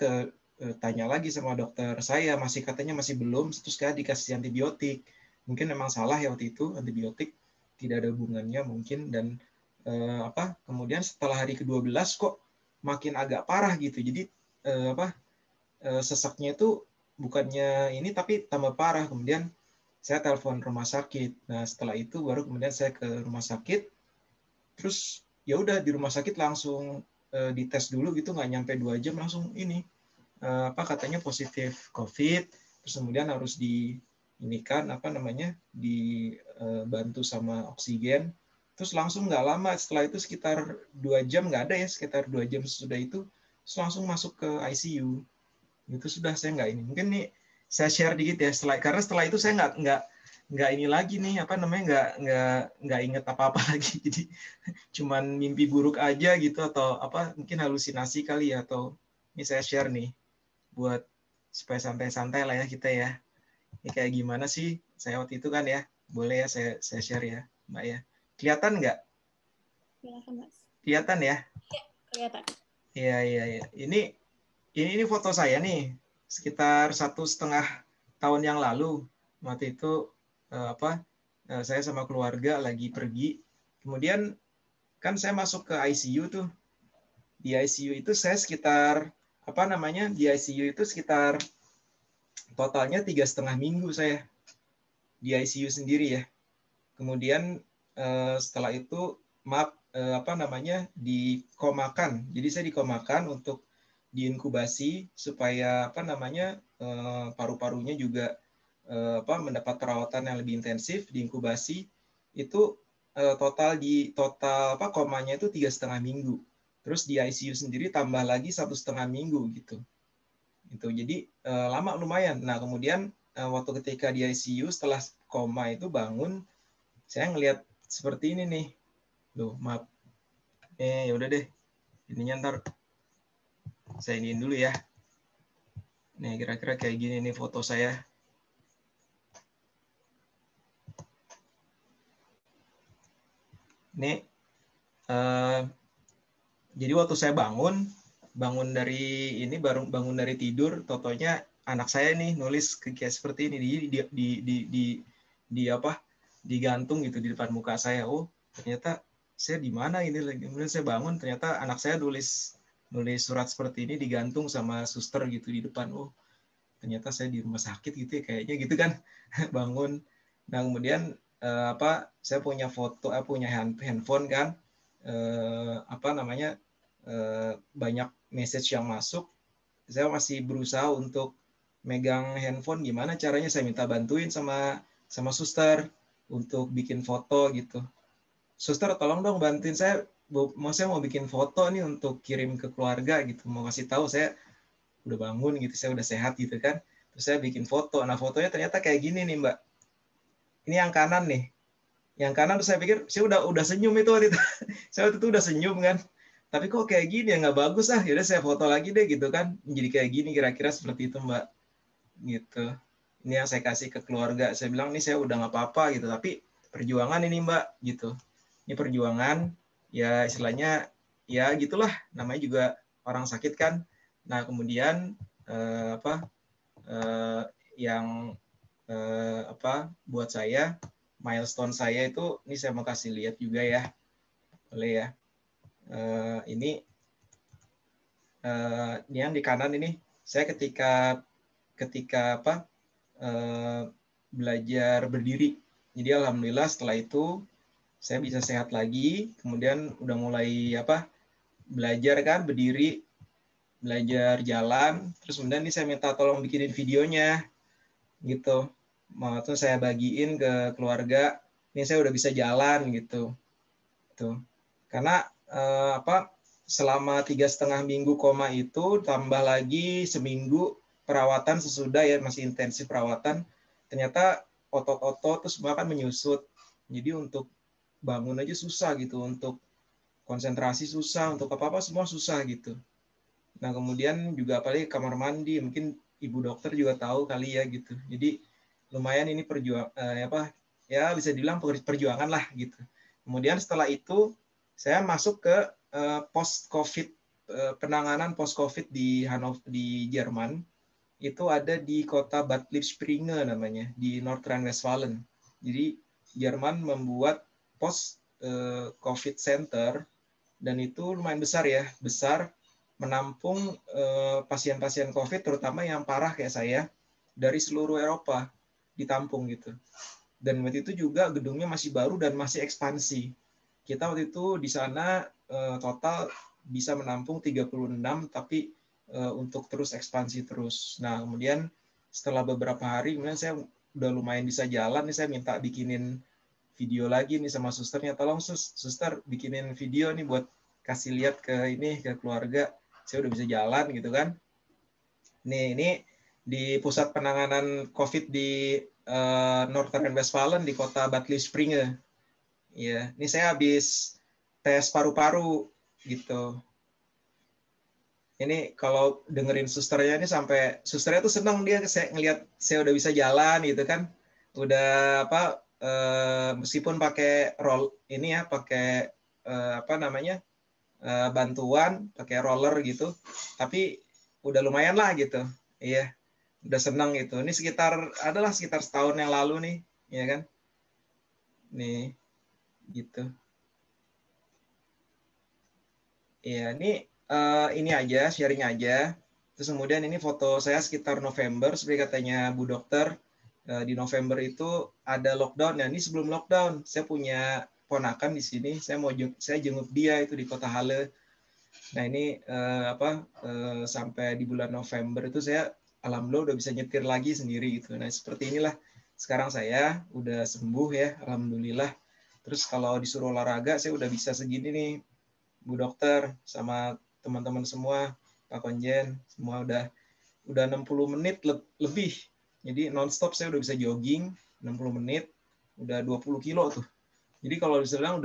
tanya lagi sama dokter saya, katanya masih belum, terus kayak dikasih antibiotik. Mungkin memang salah ya waktu itu, antibiotik tidak ada hubungannya mungkin, dan kemudian setelah hari ke-12 kok makin agak parah gitu. Jadi sesaknya itu bukannya ini tapi tambah parah. Kemudian saya telepon rumah sakit. Nah setelah itu baru kemudian saya ke rumah sakit. Terus ya udah di rumah sakit langsung dites dulu gitu, nggak nyampe 2 jam langsung ini katanya positif COVID. Terus kemudian harus dibantu sama oksigen. Terus langsung nggak lama setelah itu, sekitar 2 jam, nggak ada ya, sekitar 2 jam sesudah itu terus langsung masuk ke ICU. Itu sudah saya nggak ini. Mungkin nih saya share dikit ya, karena setelah itu saya nggak ini lagi nih, nggak inget apa-apa lagi. Jadi cuman mimpi buruk aja gitu, atau mungkin halusinasi kali ya, atau ini saya share nih buat supaya santai-santai lah ya kita ya. Ini kayak gimana sih saya waktu itu kan ya. Boleh ya saya share ya Mbak ya. Kelihatan nggak? Kelihatan ya? Kelihatan. Iya. Ini foto saya nih, sekitar 1,5 tahun yang lalu. Waktu itu saya sama keluarga lagi pergi. Kemudian kan saya masuk ke ICU tuh. Di ICU itu saya sekitar di ICU itu sekitar totalnya 3,5 minggu saya di ICU sendiri ya. Kemudian setelah itu dikomakan. Jadi saya dikomakan untuk diinkubasi supaya paru-parunya juga mendapat perawatan yang lebih intensif, diinkubasi. Itu total komanya itu 3,5 minggu. Terus di ICU sendiri tambah lagi 1,5 minggu gitu. Jadi lama lumayan. Nah kemudian waktu ketika di ICU setelah koma itu bangun, saya ngelihat seperti ini nih. Loh, maaf. Ya udah deh. Ininya ntar saya iniin dulu ya. Nih kira-kira kayak gini nih foto saya. Nih, jadi waktu saya bangun dari ini, baru bangun dari tidur, totonya anak saya nih nulis kayak seperti ini di apa, digantung gitu di depan muka saya. Oh ternyata saya di mana ini lagi. Kemudian saya bangun, ternyata anak saya nulis surat seperti ini digantung sama suster gitu di depan. Oh ternyata saya di rumah sakit gitu ya kayaknya gitu kan. Bangun. Nah kemudian saya punya foto, punya handphone kan, banyak message yang masuk. Saya masih berusaha untuk megang handphone, gimana caranya saya minta bantuin sama suster untuk bikin foto gitu. Suster tolong dong bantuin saya mau bikin foto nih untuk kirim ke keluarga gitu, mau kasih tahu saya udah bangun gitu, saya udah sehat gitu kan. Terus saya bikin foto. Nah fotonya ternyata kayak gini nih Mbak. Ini yang kanan nih. Yang kanan saya pikir saya udah senyum itu waktu itu. Saya waktu itu udah senyum kan. Tapi kok kayak gini ya, nggak bagus ah. Yaudah saya foto lagi deh gitu kan. Jadi kayak gini kira-kira seperti itu Mbak. Gitu. Ini yang saya kasih ke keluarga. Saya bilang ini saya udah nggak apa-apa gitu. Tapi perjuangan ini Mbak gitu. Ini perjuangan. Ya istilahnya ya gitulah. Namanya juga orang sakit kan. Nah kemudian buat saya milestone saya itu, ini saya mau kasih lihat juga ya, boleh ya. Ini yang di kanan ini saya ketika belajar berdiri. Jadi alhamdulillah setelah itu saya bisa sehat lagi. Kemudian udah mulai belajar kan berdiri, belajar jalan. Terus kemudian ini saya minta tolong bikinin videonya gitu. Terus saya bagiin ke keluarga, ini saya udah bisa jalan gitu. Tuh. Karena selama 3,5 minggu koma itu, tambah lagi seminggu perawatan sesudah ya, masih intensif perawatan, ternyata otot-otot terus semua kan menyusut. Jadi untuk bangun aja susah gitu, untuk konsentrasi susah, untuk apa-apa semua susah gitu. Nah kemudian juga apalagi kamar mandi, mungkin ibu dokter juga tahu kali ya gitu. Jadi lumayan ini ya bisa dibilang perjuangan lah gitu. Kemudian setelah itu saya masuk ke post COVID, penanganan post COVID di Hannover di Jerman. Itu ada di kota Bad Lippspringe namanya, di Nordrhein-Westfalen. Jadi Jerman membuat post COVID center, dan itu lumayan besar ya, besar, menampung pasien-pasien COVID terutama yang parah kayak saya dari seluruh Eropa. Ditampung gitu. Dan waktu itu juga gedungnya masih baru dan masih ekspansi. Kita waktu itu di sana total bisa menampung 36, tapi untuk terus ekspansi terus. Nah kemudian setelah beberapa hari, kemudian saya udah lumayan bisa jalan, nih saya minta bikinin video lagi nih sama susternya, tolong suster bikinin video nih buat kasih lihat ke keluarga, saya udah bisa jalan gitu kan. Nih ini di pusat penanganan COVID di Nordrhein-Westfalen di kota Bad Lippspringe. Ya, ini saya habis tes paru-paru gitu. Ini kalau dengerin susternya ini sampai susternya tuh senang, dia ngelihat saya udah bisa jalan gitu kan. Udah meskipun pakai pakai bantuan, pakai roller gitu, tapi udah lumayan lah gitu. Iya. Udah senang gitu. Ini sekitar setahun yang lalu nih, ya kan? Nih, gitu. Iya, ini aja, sharing aja. Terus kemudian ini foto saya sekitar November, seperti katanya Bu Dokter. Di November itu ada lockdown. Nah, ini sebelum lockdown, saya punya ponakan di sini. Saya jenguk dia itu di kota Halle. Nah, ini sampai di bulan November itu saya alhamdulillah udah bisa nyetir lagi sendiri gitu. Nah seperti inilah sekarang saya udah sembuh ya, alhamdulillah. Terus kalau disuruh olahraga saya udah bisa segini nih, Bu Dokter sama teman-teman semua, Pak Konjen, semua udah 60 menit lebih. Jadi nonstop saya udah bisa jogging 60 menit, udah 20 kilo tuh. Jadi kalau dibilang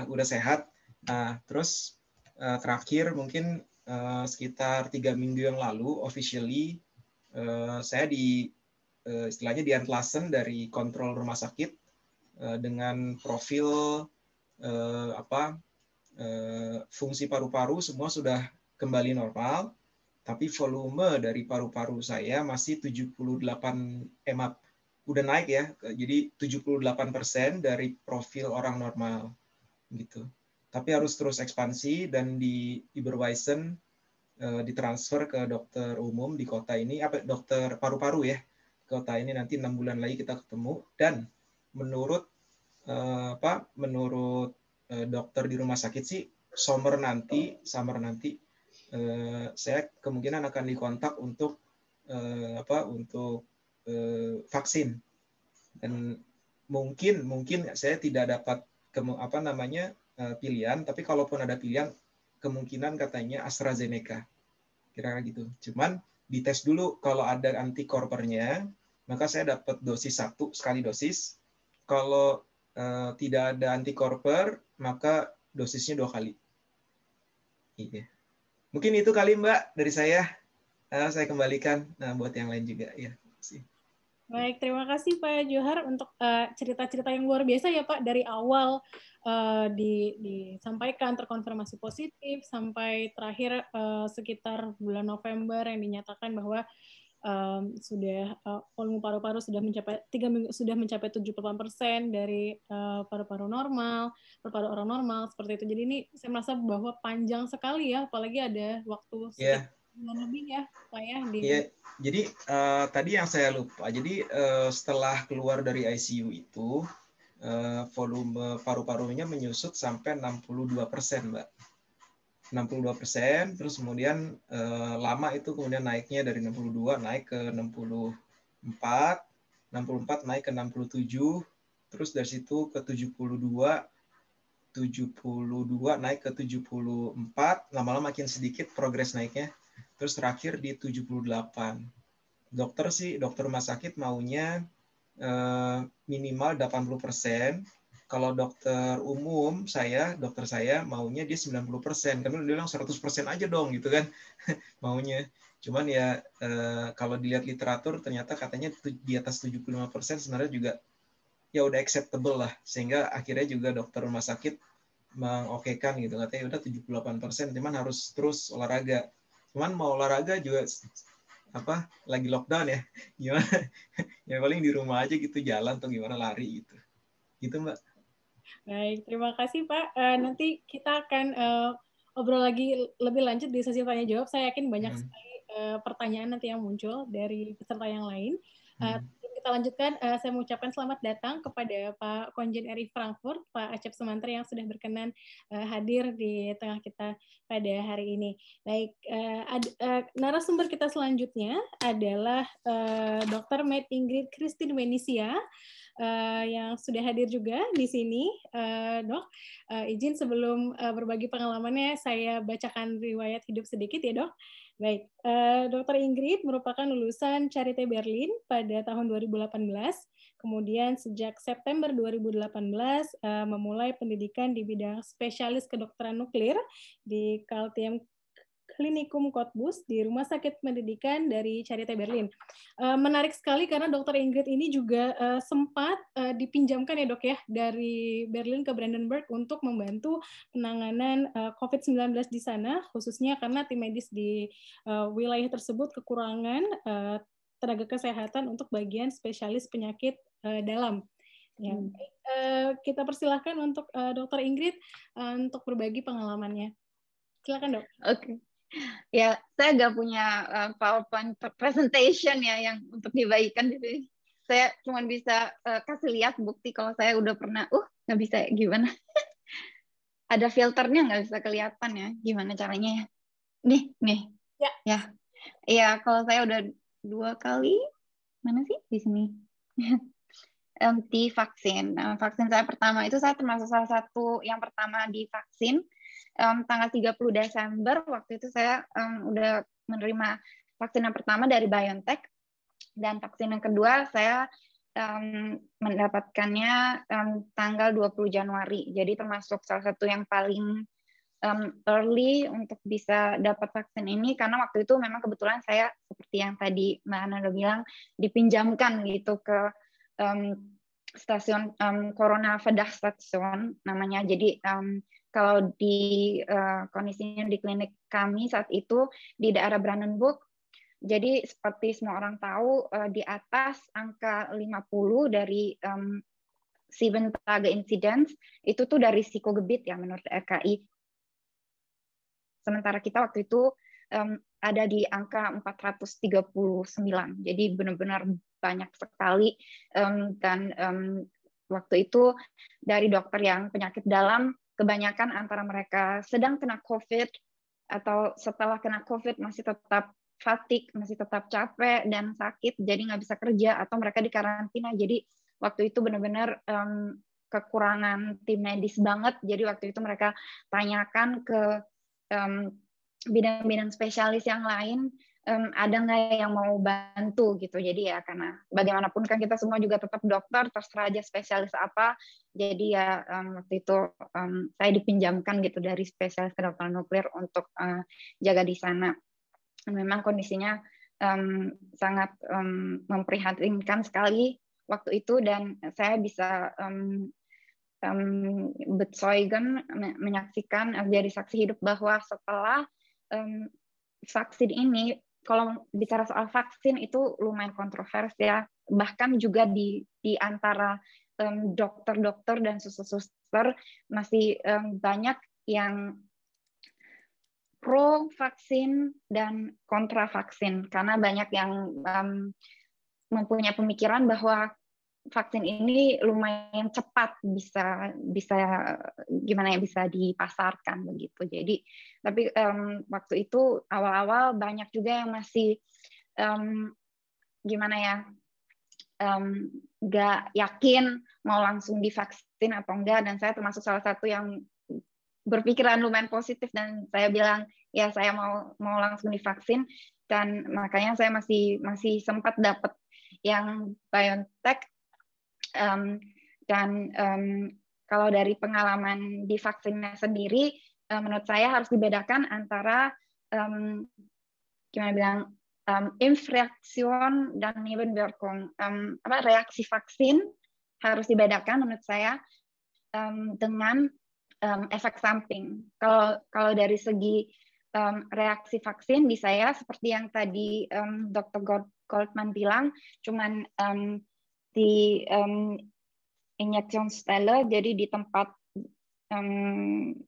udah sehat. Nah, terus terakhir mungkin sekitar 3 minggu yang lalu officially saya istilahnya di Entlasen dari kontrol rumah sakit dengan profil fungsi paru-paru semua sudah kembali normal, tapi volume dari paru-paru saya masih 78 emap. Udah naik ya, jadi 78% dari profil orang normal gitu. Tapi harus terus ekspansi dan di Iberweisen ditransfer ke dokter umum di kota ini, dokter paru-paru ya, kota ini nanti 6 bulan lagi kita ketemu. Dan menurut dokter di rumah sakit sih summer nanti saya kemungkinan akan dikontak untuk vaksin. Dan mungkin saya tidak dapat pilihan, tapi kalaupun ada pilihan kemungkinan katanya AstraZeneca, kira-kira gitu. Cuman dites dulu, kalau ada antikorpernya maka saya dapat dosis 1 sekali dosis. Kalau tidak ada antikorper maka dosisnya 2 kali. Iya. Mungkin itu kali Mbak dari saya. Saya kembalikan buat yang lain juga ya. Baik, terima kasih Pak Johar untuk cerita-cerita yang luar biasa ya Pak, dari awal disampaikan terkonfirmasi positif sampai terakhir sekitar bulan November yang dinyatakan bahwa sudah volume paru-paru sudah mencapai 3 minggu, sudah mencapai 78% dari paru-paru normal, paru-paru orang normal seperti itu. Jadi ini saya merasa bahwa panjang sekali ya, apalagi ada waktu sekitar bulan lebih ya Pak ya. Jadi tadi yang saya lupa. Jadi setelah keluar dari ICU itu volume paru-parunya menyusut sampai 62%, Mbak. 62%, terus kemudian lama itu kemudian naiknya dari 62 naik ke 64 naik ke 67, terus dari situ ke 72 naik ke 74, lama-lama makin sedikit progres naiknya, terus terakhir di 78. Dokter rumah sakit maunya minimal 80%. Kalau dokter umum dokter saya maunya dia 90%. Karena dia bilang 100% aja dong gitu kan maunya. Cuman ya kalau dilihat literatur ternyata katanya di atas 75% sebenarnya juga ya udah acceptable lah. Sehingga akhirnya juga dokter rumah sakit mengokekan gitu, katanya udah 78%, cuman harus terus olahraga. Cuman mau olahraga juga lagi lockdown ya, gimana ya paling di rumah aja gitu, jalan atau gimana, lari gitu Mbak. Baik, terima kasih Pak. Nanti kita akan obrol lagi lebih lanjut di sesi tanya jawab. Saya yakin banyak sekali pertanyaan nanti yang muncul dari peserta yang lain. Kita lanjutkan, saya mengucapkan selamat datang kepada Pak Konjen RI Frankfurt, Pak Acep Sumantri yang sudah berkenan hadir di tengah kita pada hari ini. Baik, narasumber kita selanjutnya adalah Dr. Med Ingrid Christine Wenisia, yang sudah hadir juga di sini. Dok, izin sebelum berbagi pengalamannya, saya bacakan riwayat hidup sedikit ya Dok. Baik, Dr. Ingrid merupakan lulusan Charité Berlin pada tahun 2018. Kemudian sejak September 2018 memulai pendidikan di bidang spesialis kedokteran nuklir di Caltiem Klinikum Cottbus di Rumah Sakit Pendidikan dari Charité Berlin. Menarik sekali karena Dr. Ingrid ini juga sempat dipinjamkan ya Dok ya dari Berlin ke Brandenburg untuk membantu penanganan COVID-19 di sana, khususnya karena tim medis di wilayah tersebut kekurangan tenaga kesehatan untuk bagian spesialis penyakit dalam. Ya, kita persilahkan untuk Dr. Ingrid untuk berbagi pengalamannya. Silakan Dok. Oke. Ya, saya nggak punya PowerPoint presentation ya yang untuk dibagikan, jadi saya cuma bisa kasih lihat bukti kalau saya udah pernah. Nggak bisa gimana? Ada filternya nggak bisa kelihatan ya? Gimana caranya ya? Nih. Ya. Ya, kalau saya udah 2 kali. Mana sih di sini? Di vaksin. Vaksin saya pertama itu saya termasuk salah satu yang pertama divaksin. Tanggal 30 Desember waktu itu saya udah menerima vaksin yang pertama dari BioNTech, dan vaksin yang kedua saya mendapatkannya tanggal 20 Januari. Jadi termasuk salah satu yang paling early untuk bisa dapat vaksin ini, karena waktu itu memang kebetulan saya seperti yang tadi Mbak Ana udah bilang, dipinjamkan gitu ke stasiun Corona Station namanya. Jadi kalau di kondisinya di klinik kami saat itu di daerah Brandenburg, jadi seperti semua orang tahu di atas angka 50 dari 7 Tage Incidence itu tuh dari risikogebiet ya menurut RKI. Sementara kita waktu itu ada di angka 439, jadi benar-benar banyak sekali. Dan waktu itu dari dokter yang penyakit dalam, kebanyakan antara mereka sedang kena COVID atau setelah kena COVID masih tetap fatigue, masih tetap capek dan sakit, jadi nggak bisa kerja, atau mereka dikarantina. Jadi waktu itu benar-benar kekurangan tim medis banget. Jadi waktu itu mereka tanyakan ke bidang-bidang spesialis yang lain, ada nggak yang mau bantu gitu. Jadi ya karena bagaimanapun kan kita semua juga tetap dokter, terserah aja spesialis apa. Jadi ya waktu itu saya dipinjamkan gitu dari spesialis kedokteran nuklir untuk jaga di sana. Memang kondisinya sangat memprihatinkan sekali waktu itu, dan saya bisa bezeugen, menyaksikan, jadi saksi hidup bahwa setelah vaksin ini, kalau bicara soal vaksin itu lumayan kontroversial, bahkan juga di antara dokter-dokter dan suster-suster masih banyak yang pro vaksin dan kontra vaksin, karena banyak yang mempunyai pemikiran bahwa vaksin ini lumayan cepat bisa gimana ya, bisa dipasarkan begitu. Jadi tapi waktu itu awal-awal banyak juga yang masih gimana ya, nggak yakin mau langsung divaksin atau enggak, dan saya termasuk salah satu yang berpikiran lumayan positif dan saya bilang ya saya mau langsung divaksin, dan makanya saya masih sempat dapat yang BioNTech. Dan kalau dari pengalaman di vaksinnya sendiri, menurut saya harus dibedakan antara gimana bilang Impfreaktion dan Nebenwirkung. Reaksi vaksin harus dibedakan menurut saya dengan efek samping. Kalau dari segi reaksi vaksin di saya seperti yang tadi Dr. Goldman bilang, cuman di injektionsstelle, jadi di tempat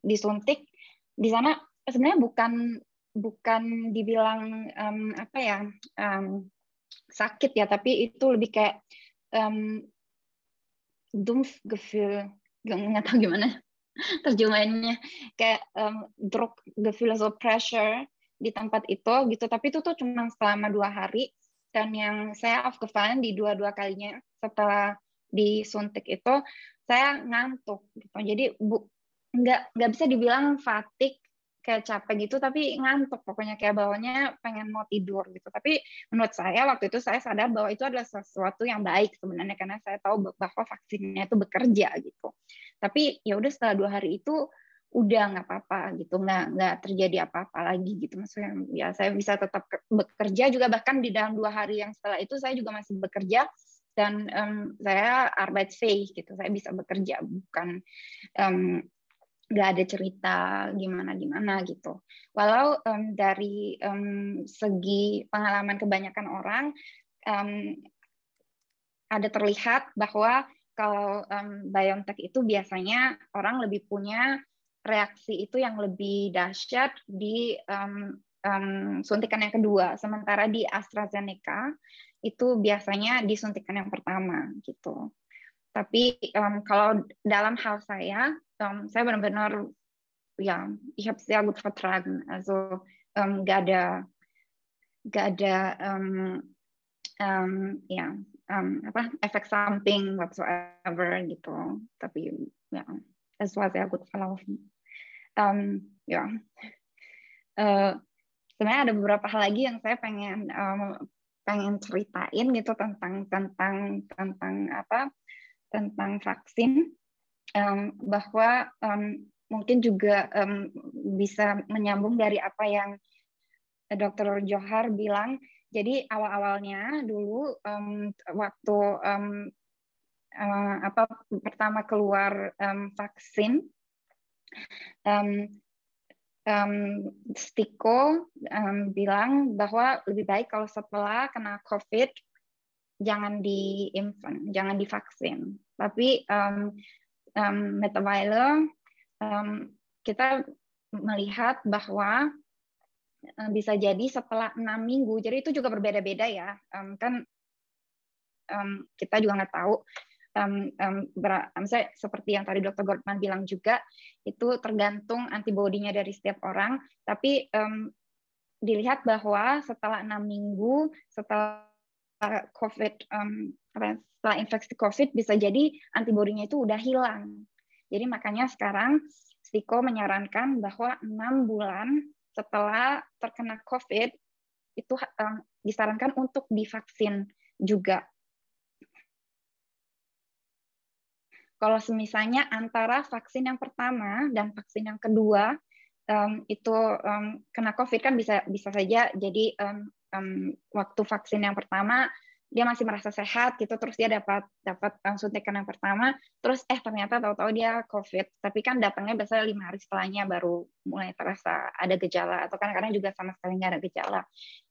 disuntik, di sana sebenarnya bukan dibilang sakit ya, tapi itu lebih kayak Dumpfgefühl, nggak tahu gimana terjemahannya, kayak Druckgefühl, so pressure di tempat itu gitu, tapi itu tuh cuma selama 2 hari. Dan yang saya aufgefallen di dua kalinya setelah disuntik itu, saya ngantuk gitu. Jadi nggak bisa dibilang fatigue kayak capek gitu, tapi ngantuk pokoknya, kayak bawahnya pengen mau tidur gitu. Tapi menurut saya waktu itu saya sadar bahwa itu adalah sesuatu yang baik sebenarnya, karena saya tahu bahwa vaksinnya itu bekerja gitu. Tapi ya udah setelah 2 hari itu udah nggak apa-apa gitu, nggak terjadi apa-apa lagi gitu. Maksudnya ya saya bisa tetap bekerja juga, bahkan di dalam 2 hari yang setelah itu saya juga masih bekerja, dan saya arbeitsfähig gitu, saya bisa bekerja, bukan nggak ada cerita gimana gitu. Walau dari segi pengalaman kebanyakan orang ada terlihat bahwa kalau BioNTech itu biasanya orang lebih punya reaksi itu yang lebih dahsyat di suntikan yang kedua, sementara di AstraZeneca itu biasanya disuntikan yang pertama gitu. Tapi kalau dalam hal saya benar-benar ya, ich habe sehr gut vertragen, also nggak ada efek samping whatsoever gitu. Tapi ya, es war sehr gut verlaufen. Sebenarnya ada beberapa hal lagi yang saya pengen pengen ceritain gitu tentang vaksin, bahwa mungkin juga bisa menyambung dari apa yang Dr. Johar bilang. Jadi awal-awalnya dulu waktu pertama keluar vaksin, Stiko bilang bahwa lebih baik kalau setelah kena COVID jangan jangan divaksin. Tapi Metabile kita melihat bahwa bisa jadi setelah 6 minggu. Jadi itu juga berbeda-beda ya. Kan kita juga nggak tahu. Misalnya seperti yang tadi Dr. Gortman bilang juga, itu tergantung antibodinya dari setiap orang. Tapi dilihat bahwa setelah 6 minggu, setelah COVID, setelah infeksi COVID, bisa jadi antibodinya itu udah hilang. Jadi makanya sekarang Stiko menyarankan bahwa 6 bulan setelah terkena COVID itu disarankan untuk divaksin juga. Kalau misalnya antara vaksin yang pertama dan vaksin yang kedua itu kena COVID kan bisa saja jadi waktu vaksin yang pertama dia masih merasa sehat gitu, terus dia dapat suntikan yang pertama, terus ternyata tahu-tahu dia COVID, tapi kan datangnya biasanya 5 hari setelahnya baru mulai terasa ada gejala, atau kadang-kadang juga sama sekali nggak ada gejala.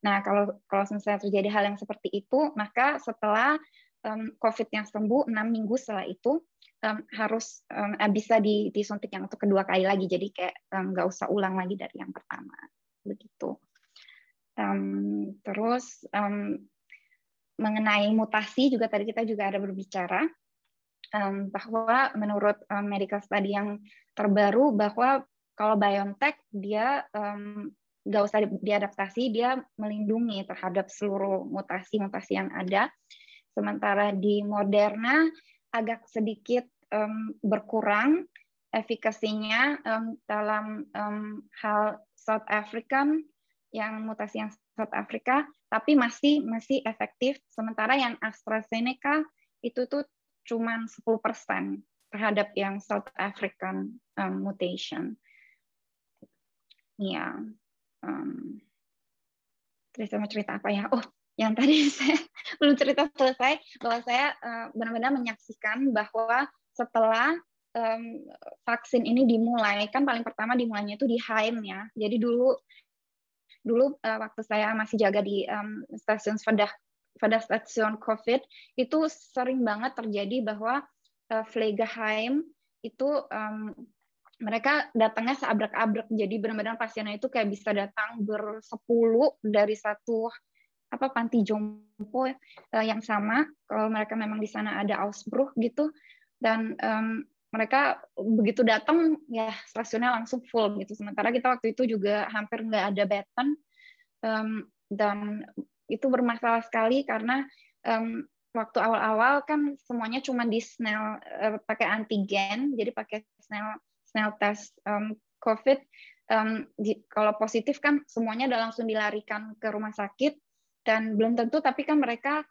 Nah kalau misalnya terjadi hal yang seperti itu, maka setelah COVID yang sembuh 6 minggu setelah itu harus bisa disuntik yang untuk kedua kali lagi, jadi kayak nggak usah ulang lagi dari yang pertama begitu. Terus mengenai mutasi juga tadi kita juga ada berbicara bahwa menurut medical study yang terbaru bahwa kalau BioNTech dia nggak usah diadaptasi, dia melindungi terhadap seluruh mutasi-mutasi yang ada. Sementara di Moderna agak sedikit berkurang efikasinya dalam hal South African, yang mutasi yang South Africa, tapi masih efektif. Sementara yang AstraZeneca itu tuh cuma 10% terhadap yang South African mutation. Ya, terus saya mau cerita apa ya? Oh, yang tadi saya belum cerita selesai, bahwa saya benar-benar menyaksikan bahwa setelah vaksin ini dimulai, kan paling pertama dimulainya itu di Haim ya. Jadi dulu waktu saya masih jaga di stasiun stasiun COVID, itu sering banget terjadi bahwa Pflegeheim itu mereka datangnya seabrek-abrek. Jadi benar-benar pasiennya itu kayak bisa datang bersepuluh dari satu panti jompo yang sama. Kalau mereka memang di sana ada Ausbruch gitu, dan mereka begitu datang ya stasiunnya langsung full gitu. Sementara kita waktu itu juga hampir nggak ada bed-an, dan itu bermasalah sekali karena waktu awal-awal kan semuanya cuma di snel pakai antigen, jadi pakai snel test COVID. Kalau positif kan semuanya udah langsung dilarikan ke rumah sakit, dan belum tentu tapi kan mereka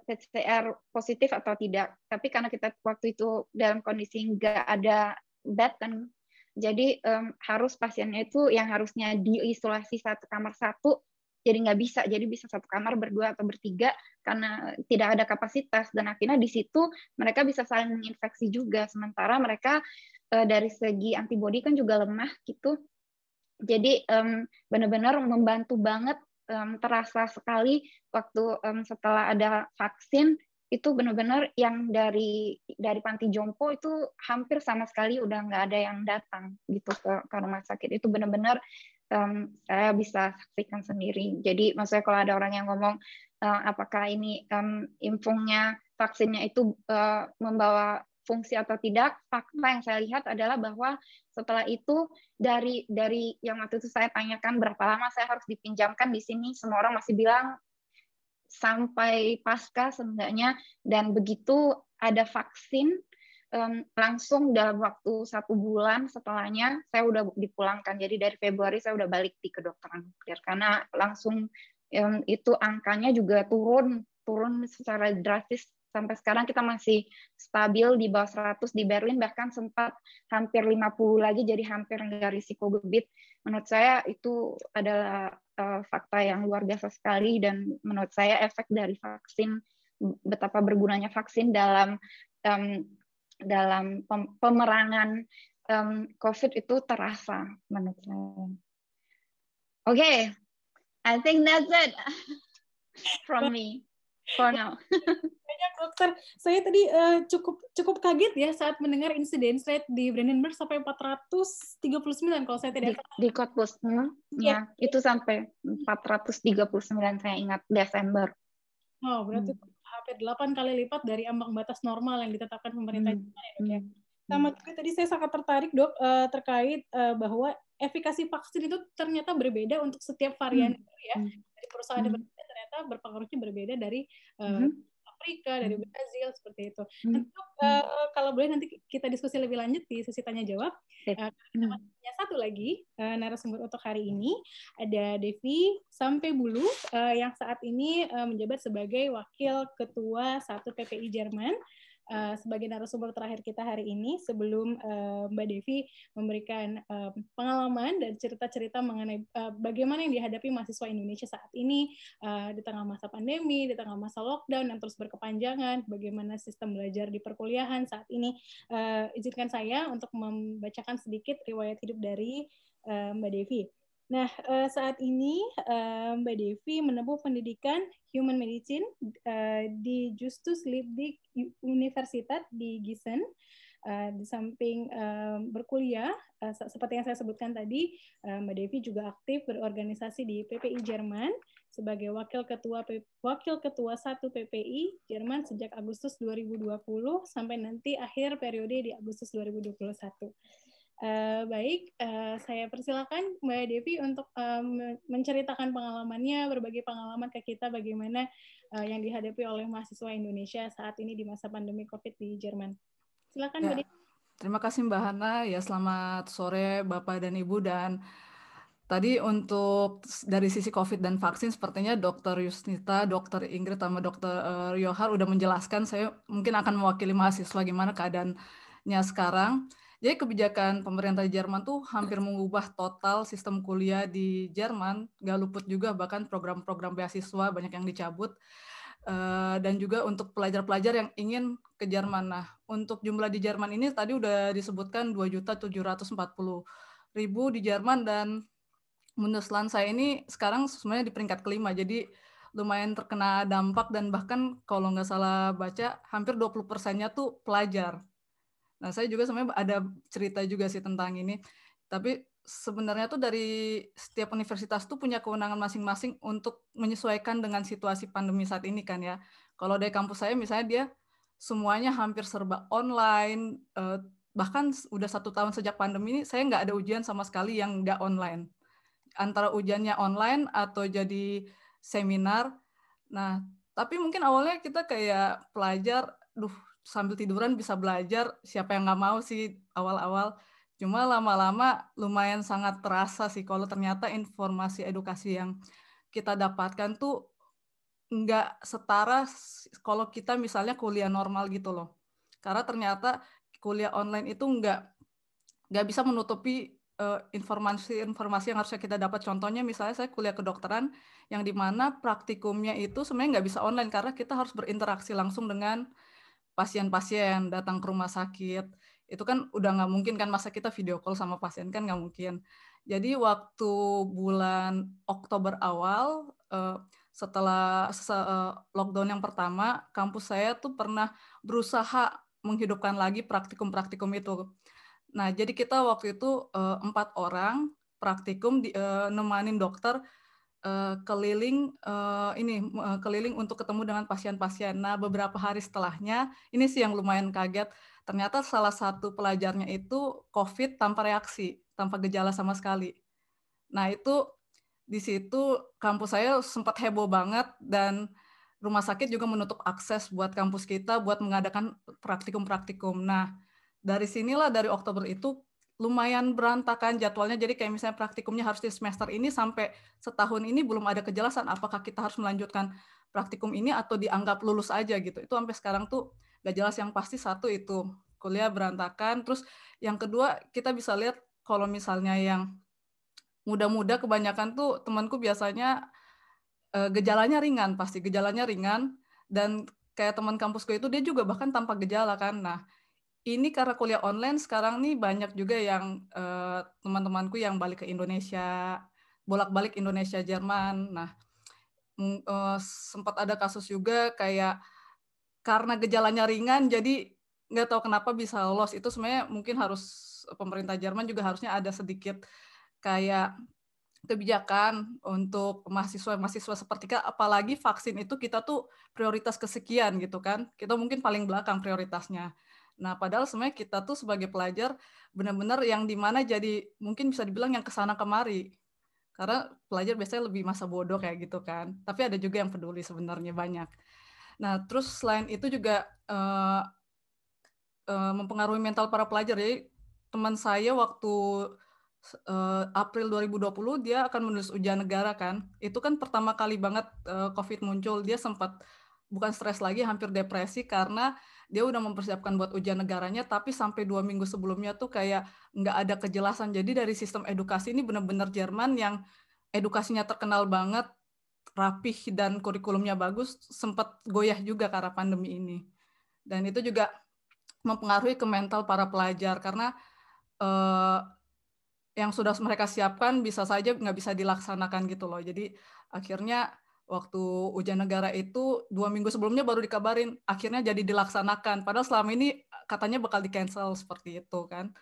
PCR positif atau tidak. Tapi karena kita waktu itu dalam kondisi nggak ada bed, dan jadi harus pasiennya itu yang harusnya diisolasi satu kamar satu, jadi nggak bisa. Jadi bisa satu kamar berdua atau bertiga karena tidak ada kapasitas. Dan akhirnya di situ mereka bisa saling menginfeksi juga. Sementara mereka dari segi antibodi kan juga lemah gitu. Jadi benar-benar membantu banget. Terasa sekali waktu setelah ada vaksin itu benar-benar yang dari panti jompo itu hampir sama sekali udah nggak ada yang datang gitu ke rumah sakit. Itu benar-benar saya bisa saksikan sendiri. Jadi maksudnya kalau ada orang yang ngomong apakah ini infungnya vaksinnya itu membawa fungsi atau tidak, fakta yang saya lihat adalah bahwa setelah itu dari yang waktu itu saya tanyakan berapa lama saya harus dipinjamkan di sini, semua orang masih bilang sampai pasca seenggaknya. Dan begitu ada vaksin langsung dalam waktu 1 bulan setelahnya saya udah dipulangkan. Jadi dari Februari saya udah balik di kedokteran nuklir karena langsung itu angkanya juga turun secara drastis. Sampai sekarang kita masih stabil di bawah 100. Di Berlin bahkan sempat hampir 50 lagi, jadi hampir nggak risiko gebit. Menurut saya itu adalah fakta yang luar biasa sekali, dan menurut saya efek dari vaksin, betapa bergunanya vaksin dalam pemerangan COVID itu terasa menurut saya. Okay, I think that's it from me for now. Banyak dokter, saya tadi cukup kaget ya saat mendengar incidence rate di Brandenburg sampai 439 kalau saya tidak salah. Di Cottbus, ya itu sampai 439 saya ingat Desember. Oh, berarti hampir 8 kali lipat dari ambang batas normal yang ditetapkan pemerintah Jerman ya, Dok ya. Sama juga tadi saya sangat tertarik, Dok, terkait bahwa efikasi vaksin itu ternyata berbeda untuk setiap varian ya. Dari perusahaan yang berbeda ternyata berpengaruhnya berbeda dari Afrika, dari Brazil, seperti itu. Nanti, kalau boleh nanti kita diskusi lebih lanjut di sesi tanya jawab. Kita punya satu lagi narasumber untuk hari ini, ada Devi Sampebulu yang saat ini menjabat sebagai Wakil Ketua 1 PPI Jerman. Sebagai narasumber terakhir kita hari ini, sebelum Mbak Devi memberikan pengalaman dan cerita-cerita mengenai bagaimana yang dihadapi mahasiswa Indonesia saat ini di tengah masa pandemi, di tengah masa lockdown yang terus berkepanjangan, bagaimana sistem belajar di perkuliahan saat ini. Izinkan saya untuk membacakan sedikit riwayat hidup dari Mbak Devi. Nah, saat ini Mbak Devi menempuh pendidikan Human Medicine di Justus Liebig Universität di Gießen. Di samping berkuliah, seperti yang saya sebutkan tadi, Mbak Devi juga aktif berorganisasi di PPI Jerman sebagai Wakil Ketua 1 PPI Jerman sejak Agustus 2020 sampai nanti akhir periode di Agustus 2021. Baik, saya persilakan Mbak Devi untuk menceritakan pengalamannya, berbagi pengalaman ke kita bagaimana yang dihadapi oleh mahasiswa Indonesia saat ini di masa pandemi COVID di Jerman. Silakan Mbak Devi. Terima kasih Mbak Hana. Ya, selamat sore Bapak dan Ibu. Dan tadi untuk dari sisi COVID dan vaksin, sepertinya Dr. Yusnita, Dr. Ingrid, sama Dr. Johar udah menjelaskan. Saya mungkin akan mewakili mahasiswa gimana keadaannya sekarang. Jadi kebijakan pemerintah Jerman tuh hampir mengubah total sistem kuliah di Jerman, nggak luput juga bahkan program-program beasiswa banyak yang dicabut, dan juga untuk pelajar-pelajar yang ingin ke Jerman. Nah, untuk jumlah di Jerman ini tadi udah disebutkan 2.740.000 di Jerman, dan Bundesland saya ini sekarang sebenarnya di peringkat kelima, jadi lumayan terkena dampak, dan bahkan kalau nggak salah baca hampir 20%-nya tuh pelajar. Nah, saya juga sebenarnya ada cerita juga sih tentang ini. Tapi sebenarnya tuh dari setiap universitas tuh punya kewenangan masing-masing untuk menyesuaikan dengan situasi pandemi saat ini kan ya. Kalau dari kampus saya misalnya dia semuanya hampir serba online, bahkan udah 1 tahun sejak pandemi ini saya nggak ada ujian sama sekali yang nggak online. Antara ujiannya online atau jadi seminar. Nah, tapi mungkin awalnya kita kayak pelajar, sambil tiduran bisa belajar, siapa yang nggak mau sih awal-awal. Cuma lama-lama lumayan sangat terasa sih kalau ternyata informasi edukasi yang kita dapatkan tuh nggak setara kalau kita misalnya kuliah normal gitu loh. Karena ternyata kuliah online itu nggak bisa menutupi informasi-informasi yang harusnya kita dapat. Contohnya misalnya saya kuliah kedokteran yang dimana praktikumnya itu sebenarnya nggak bisa online karena kita harus berinteraksi langsung dengan pasien-pasien datang ke rumah sakit. Itu kan udah nggak mungkin kan, masa kita video call sama pasien kan nggak mungkin. Jadi waktu bulan Oktober awal, setelah lockdown yang pertama, kampus saya tuh pernah berusaha menghidupkan lagi praktikum-praktikum itu. Nah, jadi kita waktu itu 4 orang praktikum nemanin dokter keliling keliling untuk ketemu dengan pasien-pasien. Nah, beberapa hari setelahnya, ini sih yang lumayan kaget, ternyata salah satu pelajarnya itu COVID tanpa reaksi, tanpa gejala sama sekali. Nah, itu di situ kampus saya sempat heboh banget, dan rumah sakit juga menutup akses buat kampus kita buat mengadakan praktikum-praktikum. Nah, dari sinilah, dari Oktober itu lumayan berantakan jadwalnya. Jadi kayak misalnya praktikumnya harus di semester ini, sampai setahun ini belum ada kejelasan apakah kita harus melanjutkan praktikum ini atau dianggap lulus aja gitu. Itu sampai sekarang tuh gak jelas. Yang pasti satu itu kuliah berantakan. Terus yang kedua, kita bisa lihat kalau misalnya yang muda-muda kebanyakan tuh temanku biasanya gejalanya ringan, pasti gejalanya ringan. Dan kayak teman kampusku itu dia juga bahkan tanpa gejala kan. Nah, ini karena kuliah online sekarang nih banyak juga yang teman-temanku yang balik ke Indonesia, bolak-balik Indonesia Jerman. Nah, sempat ada kasus juga kayak karena gejalanya ringan jadi nggak tahu kenapa bisa lolos. Itu sebenarnya mungkin harus pemerintah Jerman juga harusnya ada sedikit kayak kebijakan untuk mahasiswa seperti kita, apalagi vaksin itu kita tuh prioritas kesekian gitu kan. Kita mungkin paling belakang prioritasnya. Nah, padahal sebenarnya kita tuh sebagai pelajar benar-benar yang dimana jadi mungkin bisa dibilang yang kesana kemari. Karena pelajar biasanya lebih masa bodoh kayak gitu kan. Tapi ada juga yang peduli sebenarnya banyak. Nah, terus selain itu juga mempengaruhi mental para pelajar. Jadi teman saya waktu April 2020 dia akan menulis ujian negara kan. Itu kan pertama kali banget COVID muncul. Dia sempat bukan stres lagi, hampir depresi karena dia udah mempersiapkan buat ujian negaranya, tapi sampai 2 minggu sebelumnya tuh kayak nggak ada kejelasan. Jadi dari sistem edukasi ini benar-benar Jerman yang edukasinya terkenal banget, rapih dan kurikulumnya bagus, sempat goyah juga karena pandemi ini. Dan itu juga mempengaruhi ke mental para pelajar karena yang sudah mereka siapkan bisa saja nggak bisa dilaksanakan gitu loh. Jadi akhirnya waktu ujian negara itu 2 minggu sebelumnya baru dikabarin, akhirnya jadi dilaksanakan. Padahal selama ini katanya bakal di-cancel seperti itu kan.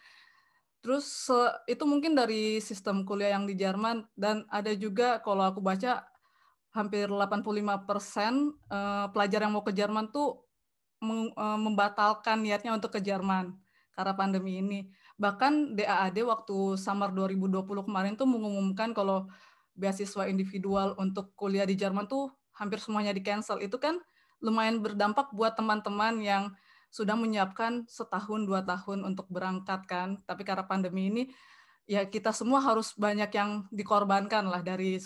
Terus itu mungkin dari sistem kuliah yang di Jerman, dan ada juga kalau aku baca hampir 85% pelajar yang mau ke Jerman tuh membatalkan niatnya untuk ke Jerman karena pandemi ini. Bahkan DAAD waktu summer 2020 kemarin tuh mengumumkan kalau beasiswa individual untuk kuliah di Jerman tuh hampir semuanya di-cancel. Itu kan lumayan berdampak buat teman-teman yang sudah menyiapkan 1-2 tahun untuk berangkat kan. Tapi karena pandemi ini, ya kita semua harus banyak yang dikorbankan lah dari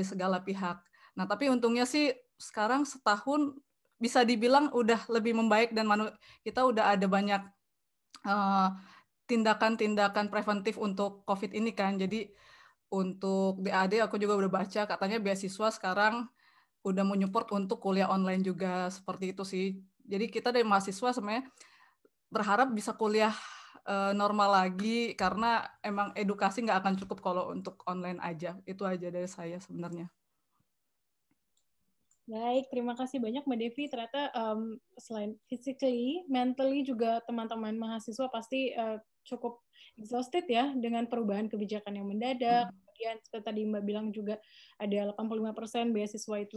segala pihak. Nah, tapi untungnya sih sekarang setahun bisa dibilang udah lebih membaik dan kita udah ada banyak tindakan-tindakan preventif untuk COVID ini kan. Jadi untuk DAD aku juga udah baca katanya beasiswa sekarang udah menyupport untuk kuliah online juga, seperti itu sih. Jadi kita dari mahasiswa sebenarnya berharap bisa kuliah normal lagi karena emang edukasi nggak akan cukup kalau untuk online aja. Itu aja dari saya sebenarnya. Baik, terima kasih banyak Mbak Devi. Ternyata selain physically, mentally juga teman-teman mahasiswa pasti cukup exhausted ya dengan perubahan kebijakan yang mendadak. Kemudian seperti tadi Mbak bilang juga ada 85% beasiswa itu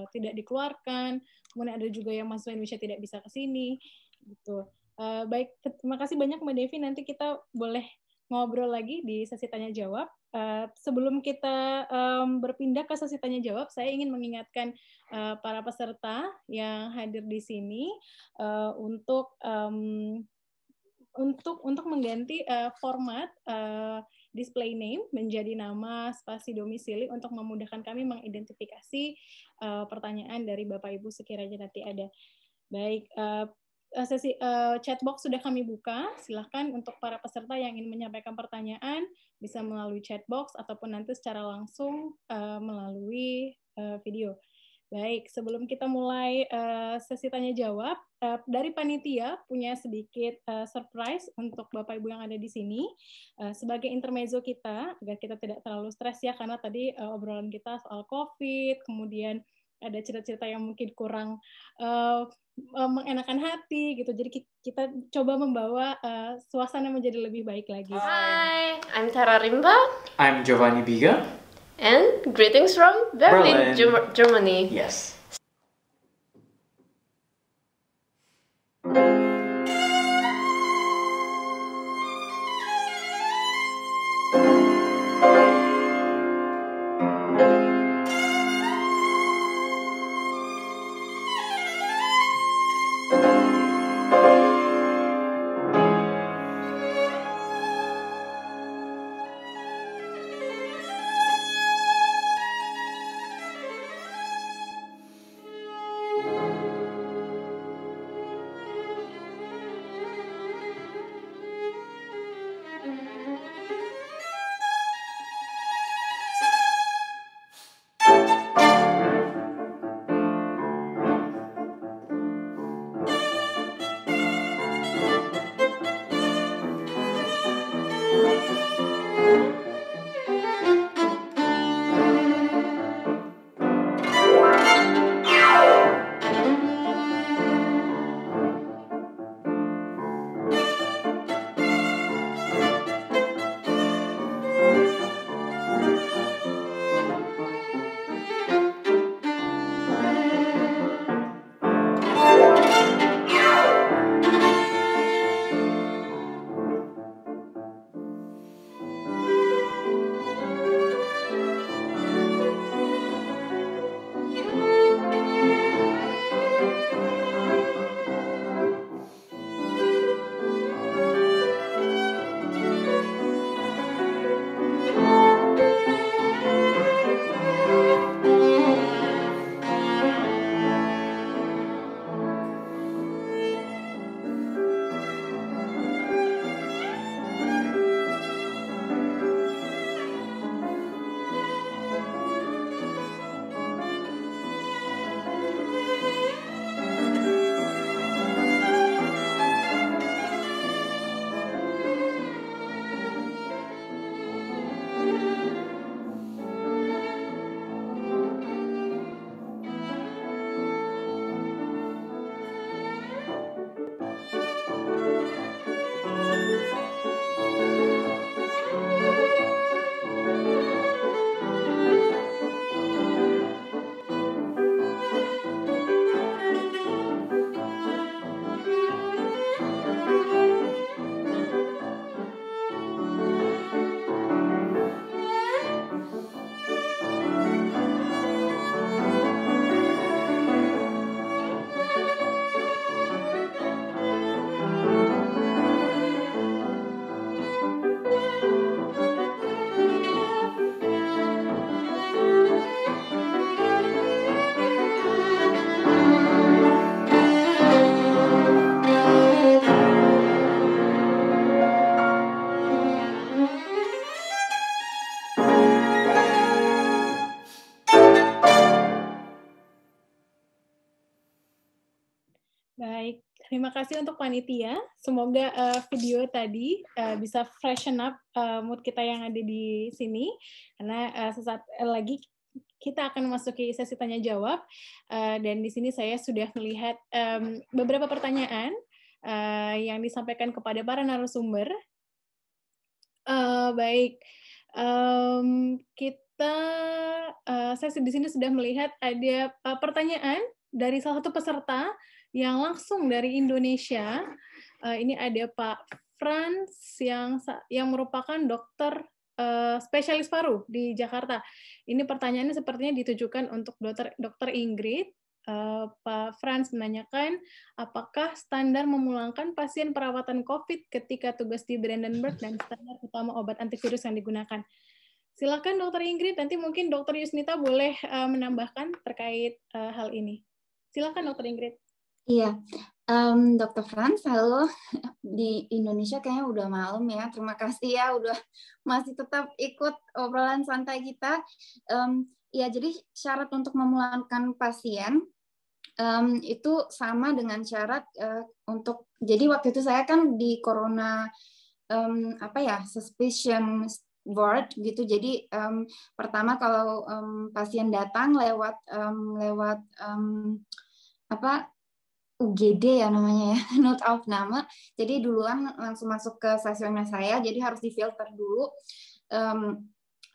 tidak dikeluarkan. Kemudian ada juga yang mahasiswa Indonesia tidak bisa ke sini. Gitu. Baik, terima kasih banyak Mbak Devi. Nanti kita boleh ngobrol lagi di sesi tanya jawab. Sebelum kita berpindah ke sesi tanya jawab, saya ingin mengingatkan para peserta yang hadir di sini untuk mengganti format display name menjadi nama spasi domisili untuk memudahkan kami mengidentifikasi pertanyaan dari Bapak Ibu sekiranya nanti ada. Baik, sesi chatbox sudah kami buka. Silahkan untuk para peserta yang ingin menyampaikan pertanyaan bisa melalui chatbox ataupun nanti secara langsung melalui video. Baik, sebelum kita mulai sesi tanya jawab, dari panitia punya sedikit surprise untuk Bapak Ibu yang ada di sini. Sebagai intermezzo kita, agar kita tidak terlalu stres ya, karena tadi obrolan kita soal COVID, kemudian ada cerita-cerita yang mungkin kurang mengenakan hati gitu. Jadi kita coba membawa suasana menjadi lebih baik lagi. Hi, I'm Tara Rimba. I'm Giovanni Biga. And greetings from Berlin. Germany. Yes. Baik, terima kasih untuk panitia. Semoga video tadi bisa freshen up mood kita yang ada di sini. Karena sesaat lagi kita akan memasuki sesi tanya jawab. Dan di sini saya sudah melihat beberapa pertanyaan yang disampaikan kepada para narasumber. Baik, saya di sini sudah melihat ada pertanyaan dari salah satu peserta yang langsung dari Indonesia. Ini ada Pak Frans yang merupakan dokter spesialis paru di Jakarta. Ini pertanyaannya sepertinya ditujukan untuk Dokter Ingrid. Pak Frans menanyakan, apakah standar memulangkan pasien perawatan COVID ketika tugas di Brandenburg dan standar utama obat antivirus yang digunakan? Silakan Dokter Ingrid, nanti mungkin Dokter Yusnita boleh menambahkan terkait hal ini. Silakan Dokter Ingrid. Iya, Dokter Frans, halo. Di Indonesia kayaknya udah malam ya. Terima kasih ya udah masih tetap ikut obrolan santai kita. Ya, jadi syarat untuk memulangkan pasien itu sama dengan syarat untuk. Jadi waktu itu saya kan di corona suspicion ward gitu. Jadi pertama kalau pasien datang lewat UGD ya namanya ya, note of nama. Jadi duluan langsung masuk ke stasiunnya saya, jadi harus difilter dulu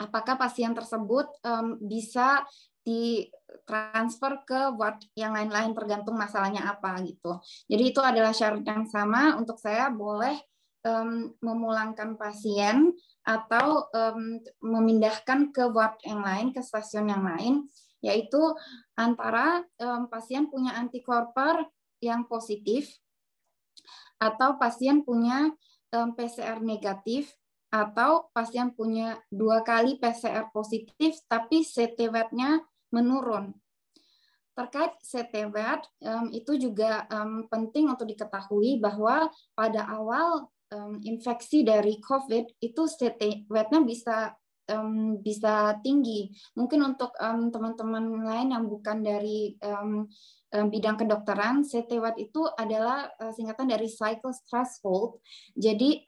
apakah pasien tersebut bisa ditransfer ke ward yang lain-lain tergantung masalahnya apa gitu. Jadi itu adalah syarat yang sama untuk saya boleh memulangkan pasien atau memindahkan ke ward yang lain, ke stasiun yang lain, yaitu antara pasien punya antikorpor yang positif, atau pasien punya PCR negatif, atau pasien punya 2 kali PCR positif, tapi CT-WAT-nya menurun. Terkait CT-WAT, itu juga penting untuk diketahui bahwa pada awal infeksi dari COVID, itu CT-WAT-nya bisa tinggi. Mungkin untuk teman-teman lain yang bukan dari bidang kedokteran, CT-WAT itu adalah singkatan dari cycle threshold. Jadi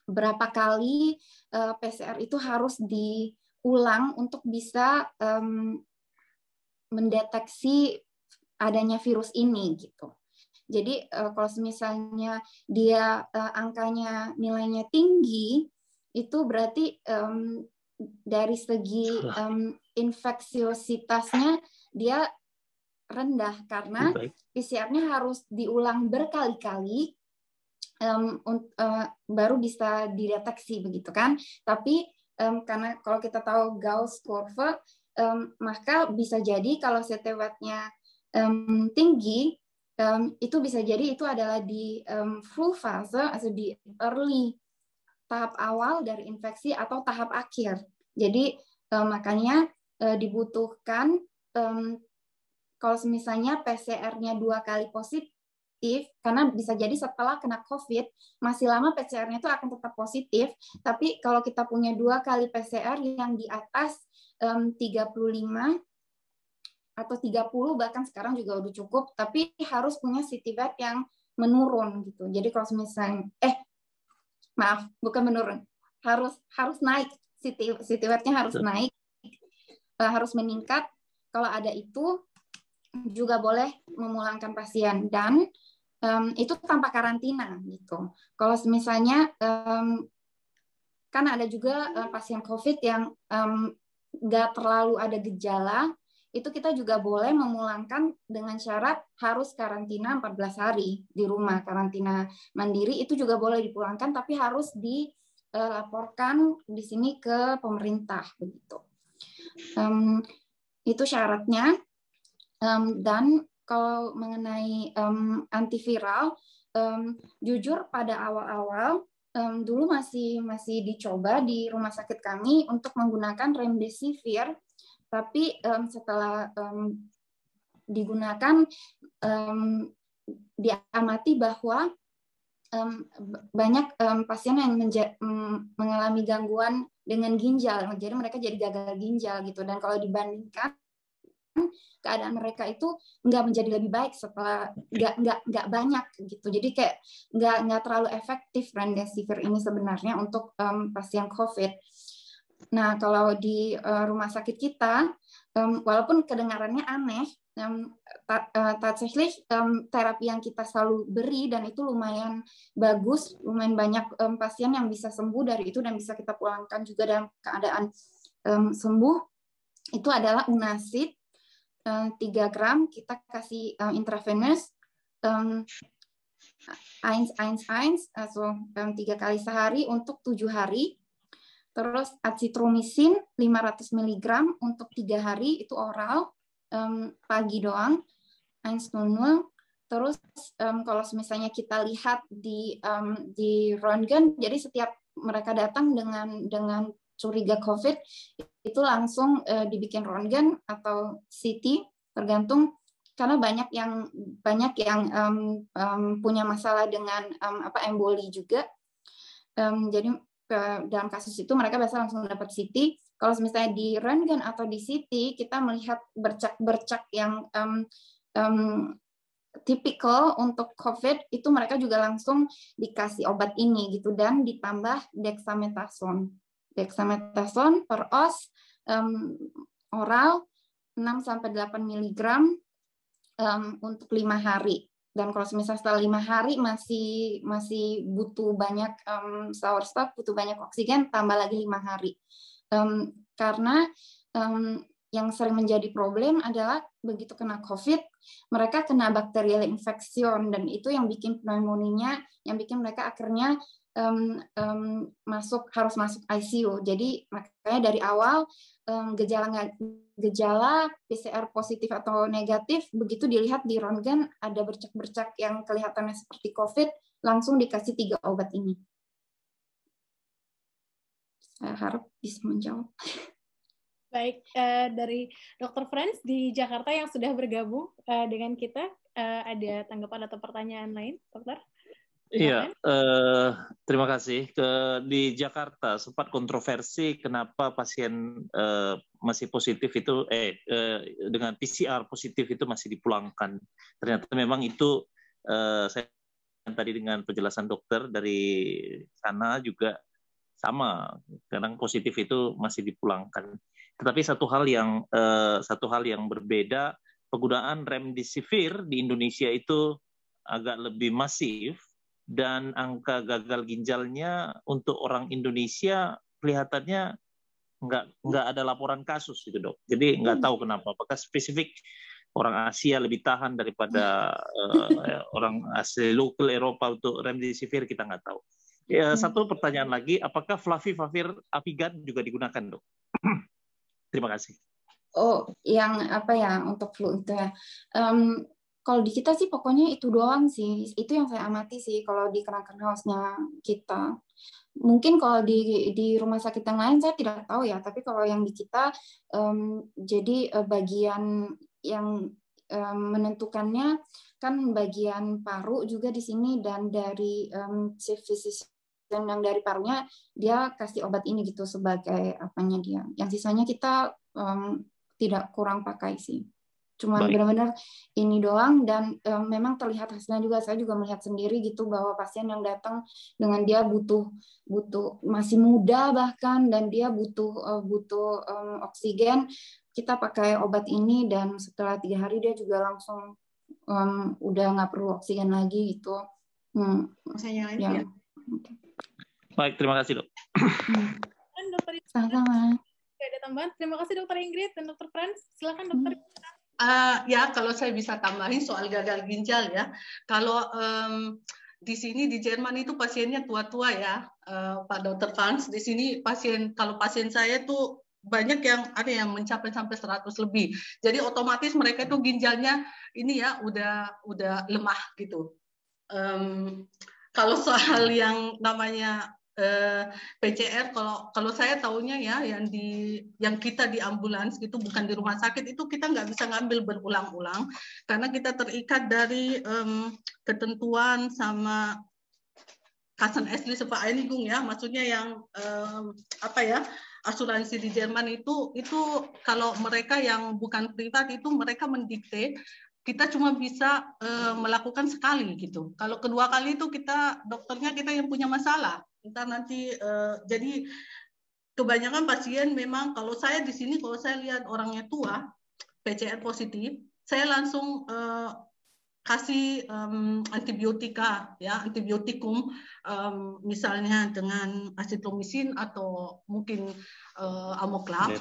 berapa kali PCR itu harus diulang untuk bisa mendeteksi adanya virus ini gitu. Jadi kalau misalnya dia angkanya nilainya tinggi, itu berarti dari segi infeksiositasnya dia rendah karena PCR-nya harus diulang berkali-kali baru bisa dideteksi begitu kan. Tapi karena kalau kita tahu Gauss curve, maka bisa jadi kalau CT-WAT-nya tinggi, itu bisa jadi itu adalah di full fase atau di early tahap awal dari infeksi atau tahap akhir. Jadi makanya dibutuhkan kalau misalnya PCR-nya 2 kali positif, karena bisa jadi setelah kena COVID, masih lama PCR-nya itu akan tetap positif, tapi kalau kita punya 2 kali PCR yang di atas 35 atau 30, bahkan sekarang juga udah cukup, tapi harus punya CT-WAT yang menurun gitu. Jadi kalau misalnya, bukan menurun, harus naik, CT-WAT-nya harus naik, harus meningkat. Kalau ada itu, juga boleh memulangkan pasien dan itu tanpa karantina gitu. Kalau misalnya kan ada juga pasien COVID yang nggak terlalu ada gejala, itu kita juga boleh memulangkan dengan syarat harus karantina 14 hari di rumah, karantina mandiri itu juga boleh dipulangkan, tapi harus dilaporkan di sini ke pemerintah begitu. Itu syaratnya. Dan kalau mengenai antiviral, jujur pada awal-awal dulu masih dicoba di rumah sakit kami untuk menggunakan remdesivir, tapi setelah digunakan diamati bahwa banyak pasien yang mengalami gangguan dengan ginjal, jadi mereka jadi gagal ginjal gitu. Dan kalau dibandingkan keadaan mereka itu nggak menjadi lebih baik setelah nggak banyak gitu. Jadi kayak nggak terlalu efektif remdesivir ini sebenarnya untuk pasien COVID. Nah, kalau di rumah sakit kita, walaupun kedengarannya aneh, tatsächlich terapi yang kita selalu beri dan itu lumayan bagus, lumayan banyak pasien yang bisa sembuh dari itu dan bisa kita pulangkan juga dalam keadaan sembuh. Itu adalah Unacid 3 gram, kita kasih intravenous 1 atau 3 kali sehari untuk 7 hari. Terus azithromycin 500 mg untuk 3 hari, itu oral, pagi doang, 1:00. Terus kalau misalnya kita lihat di röntgen, jadi setiap mereka datang dengan curiga COVID, itu langsung dibikin röntgen atau CT, tergantung, karena banyak yang punya masalah dengan emboli juga. Jadi dalam kasus itu mereka biasa langsung dapat CT. Kalau misalnya di röntgen atau di CT, kita melihat bercak-bercak yang tipikal untuk COVID, itu mereka juga langsung dikasih obat ini gitu, dan ditambah dexamethasone. Dexamethasone per os oral 6-8 mg untuk 5 hari. Dan kalau misalnya setelah 5 hari masih butuh banyak sauerstoff, butuh banyak oksigen, tambah lagi 5 hari. Karena yang sering menjadi problem adalah begitu kena COVID, mereka kena bacterial infection, dan itu yang bikin pneumonia, yang bikin mereka akhirnya harus masuk ICU. Jadi makanya dari awal gejala PCR positif atau negatif, begitu dilihat di röntgen ada bercak-bercak yang kelihatannya seperti COVID, langsung dikasih 3 obat ini. Saya harap bisa menjawab. Baik, dari Dr. Franz di Jakarta yang sudah bergabung dengan kita, ada tanggapan atau pertanyaan lain, Dokter? Iya, terima kasih. Di Jakarta sempat kontroversi kenapa pasien masih positif itu dengan PCR positif itu masih dipulangkan. Ternyata memang itu saya tadi dengan penjelasan dokter dari sana juga sama. Kadang positif itu masih dipulangkan. Tetapi satu hal yang berbeda, penggunaan remdesivir di Indonesia itu agak lebih masif. Dan angka gagal ginjalnya untuk orang Indonesia kelihatannya nggak ada laporan kasus gitu, Dok. Jadi nggak tahu kenapa. Apakah spesifik orang Asia lebih tahan daripada orang asli lokal Eropa untuk remdesivir, kita nggak tahu. Ya, satu pertanyaan lagi, apakah Flavivavir Avigan juga digunakan, Dok? Terima kasih. Oh, yang apa ya untuk flu itu ya? Kalau di kita sih pokoknya itu doang sih. Itu yang saya amati sih kalau di Kerakan House-nya kita. Mungkin kalau di rumah sakit yang lain saya tidak tahu ya. Tapi kalau yang di kita, jadi bagian yang menentukannya kan bagian paru juga di sini, dan dari chief physician yang dari parunya dia kasih obat ini gitu sebagai apanya dia. Yang sisanya kita tidak kurang pakai sih. Cuma benar-benar ini doang, dan memang terlihat hasilnya juga. Saya juga melihat sendiri gitu bahwa pasien yang datang dengan dia butuh masih muda bahkan, dan dia butuh oksigen, kita pakai obat ini, dan setelah 3 hari dia juga langsung udah nggak perlu oksigen lagi gitu. Ya. Baik, terima kasih, Dok. Dokter sama-sama. Ada tambahan? Terima kasih Dokter Ingrid dan Dokter Franz. Silakan Dokter. Ya, kalau saya bisa tambahin soal gagal ginjal ya. Kalau di sini di Jerman itu pasiennya tua-tua ya, Pak Dokter Franz. Di sini kalau pasien saya tuh banyak yang ada yang mencapai sampai 100 lebih. Jadi otomatis mereka tuh ginjalnya ini ya udah lemah gitu. Kalau soal yang namanya PCR, kalau saya tahunya ya yang kita di ambulans gitu, bukan di rumah sakit, itu kita nggak bisa ngambil berulang-ulang karena kita terikat dari ketentuan sama Kassenärztliche Vereinigung ya, maksudnya yang asuransi di Jerman itu kalau mereka yang bukan privat itu mereka mendikte, kita cuma bisa melakukan sekali gitu. Kalau kedua kali itu dokternya kita yang punya masalah. Kita nanti jadi kebanyakan pasien memang kalau saya di sini kalau saya lihat orangnya tua PCR positif, saya langsung kasih antibiotika ya, antibiotikum misalnya dengan azitromisin atau mungkin amoklap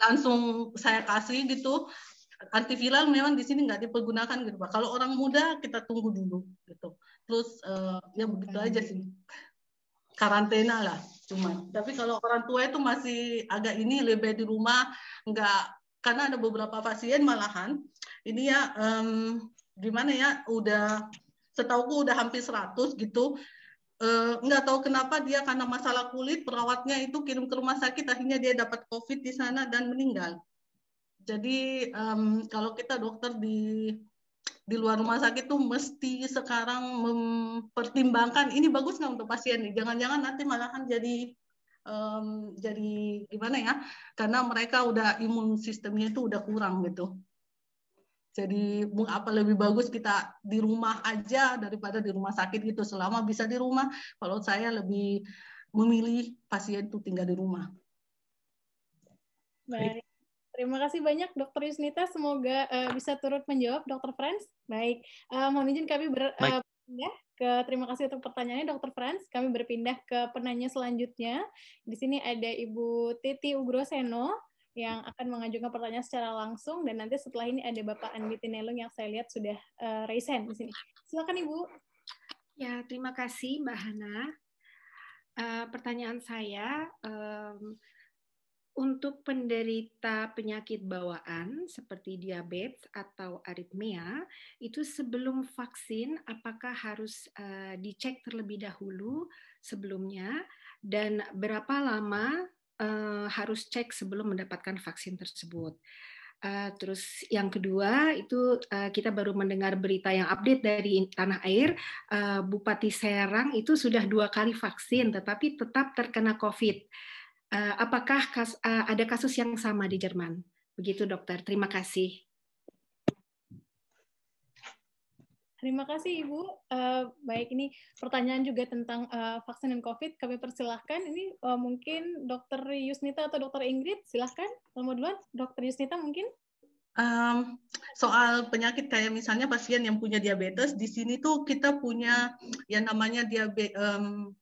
langsung saya kasih gitu. Antiviral memang di sini nggak dipergunakan gitu Pak. Kalau orang muda kita tunggu dulu gitu. Terus ya begitu aja sih. Karantina lah cuma. Tapi kalau orang tua itu masih agak ini lebih di rumah nggak, karena ada beberapa pasien malahan ini ya gimana ya udah setauku udah hampir 100 gitu. Nggak tahu kenapa dia karena masalah kulit perawatnya itu kirim ke rumah sakit, akhirnya dia dapat COVID di sana dan meninggal. Jadi kalau kita dokter di luar rumah sakit tuh mesti sekarang mempertimbangkan ini bagus nggak untuk pasien nih, jangan-jangan nanti malahan jadi gimana ya, karena mereka udah imun sistemnya itu udah kurang gitu. Jadi apa lebih bagus kita di rumah aja daripada di rumah sakit gitu. Selama bisa di rumah, kalau saya lebih memilih pasien itu tinggal di rumah. Baik. Terima kasih banyak Dr. Yusnita, semoga bisa turut menjawab Dr. Franz. Baik, mohon izin kami berpindah ke terima kasih untuk pertanyaannya Dr. Franz. Kami berpindah ke penanya selanjutnya. Di sini ada Ibu Titi Ugroseno yang akan mengajukan pertanyaan secara langsung, dan nanti setelah ini ada Bapak Andi Tinelung yang saya lihat sudah raise hand di sini. Silakan Ibu. Ya, terima kasih Mbak Hana. Pertanyaan saya, untuk penderita penyakit bawaan seperti diabetes atau aritmia, itu sebelum vaksin apakah harus dicek terlebih dahulu sebelumnya, dan berapa lama harus cek sebelum mendapatkan vaksin tersebut? Terus yang kedua itu kita baru mendengar berita yang update dari tanah air, Bupati Serang itu sudah 2 kali vaksin tetapi tetap terkena COVID. Apakah ada kasus yang sama di Jerman? Begitu dokter, terima kasih. Terima kasih Ibu. Baik, ini pertanyaan juga tentang vaksin dan COVID. Kami persilahkan. Ini mungkin Dr. Yusnita atau Dr. Ingrid, silahkan. Mau duluan, Dr. Yusnita mungkin. Soal penyakit kayak misalnya pasien yang punya diabetes, di sini tuh kita punya yang namanya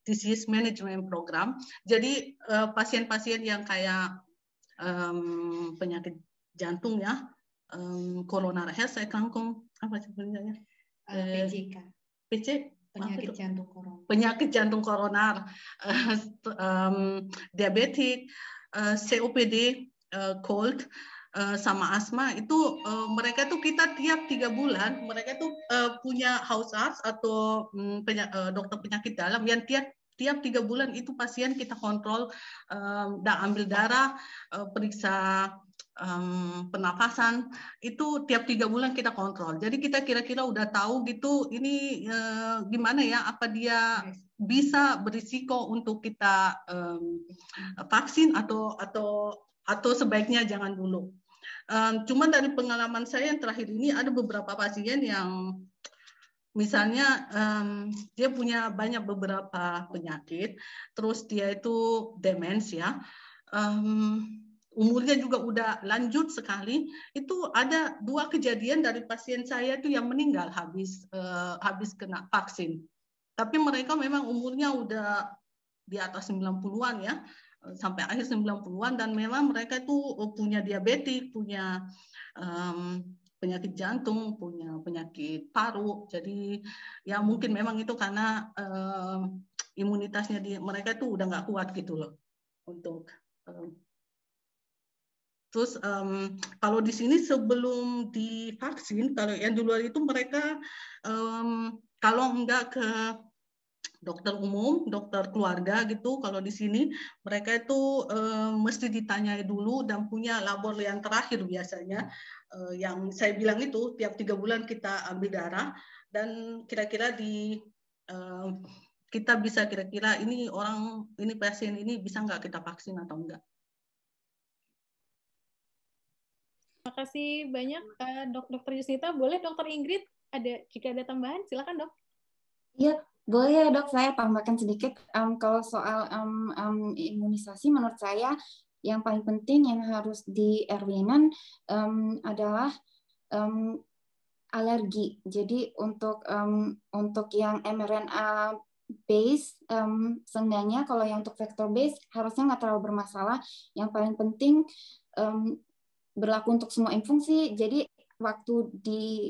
disease management program. Jadi pasien-pasien yang kayak penyakit jantung ya, coronary heart kangkung apa sebenarnya? PJK. Penyakit jantung koroner. Penyakit jantung koroner, diabetik, COPD, cold, sama asma itu mereka tuh kita tiap 3 bulan mereka tuh punya Hausarzt atau dokter penyakit dalam yang tiap 3 bulan itu pasien kita kontrol, dan ambil darah, periksa pernapasan, itu tiap 3 bulan kita kontrol. Jadi kita kira-kira udah tahu gitu ini gimana ya, apa dia bisa berisiko untuk kita vaksin atau sebaiknya jangan dulu. Cuma dari pengalaman saya yang terakhir ini ada beberapa pasien yang misalnya dia punya banyak beberapa penyakit, terus dia itu demensia, umurnya juga udah lanjut sekali. Itu ada 2 kejadian dari pasien saya itu yang meninggal habis kena vaksin. Tapi mereka memang umurnya udah di atas 90-an ya, sampai akhir 90-an, dan memang mereka itu punya diabetes, punya penyakit jantung, punya penyakit paru. Jadi ya mungkin memang itu karena imunitasnya mereka itu udah nggak kuat gitu loh untuk terus kalau di sini sebelum divaksin, kalau yang di luar itu mereka kalau enggak ke dokter umum, dokter keluarga gitu. Kalau di sini mereka itu mesti ditanyai dulu dan punya labor yang terakhir biasanya. Yang saya bilang itu tiap 3 bulan kita ambil darah dan kira-kira di kita bisa kira-kira ini pasien ini bisa nggak kita vaksin atau enggak. Terima kasih banyak Dr. Yusnita. Boleh Dr. Ingrid jika ada tambahan silakan dok. Iya, boleh ya dok, saya tambahkan sedikit. Kalau soal imunisasi, menurut saya yang paling penting yang harus di RW-nan adalah alergi. Jadi untuk yang mRNA base, seenggaknya kalau yang untuk vector base harusnya nggak terlalu bermasalah. Yang paling penting berlaku untuk semua infeksi. Jadi waktu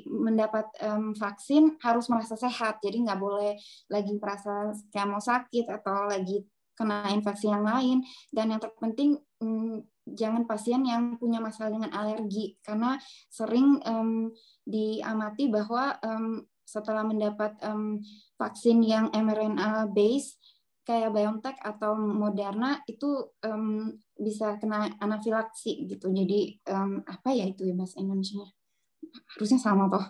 mendapat vaksin harus merasa sehat. Jadi nggak boleh lagi merasa kayak mau sakit atau lagi kena infeksi yang lain. Dan yang terpenting jangan pasien yang punya masalah dengan alergi, karena sering diamati bahwa setelah mendapat vaksin yang mRNA base kayak BioNTech atau Moderna itu bisa kena anafilaksi gitu. Jadi apa ya itu ya bahasa Indonesia? Harusnya sama toh.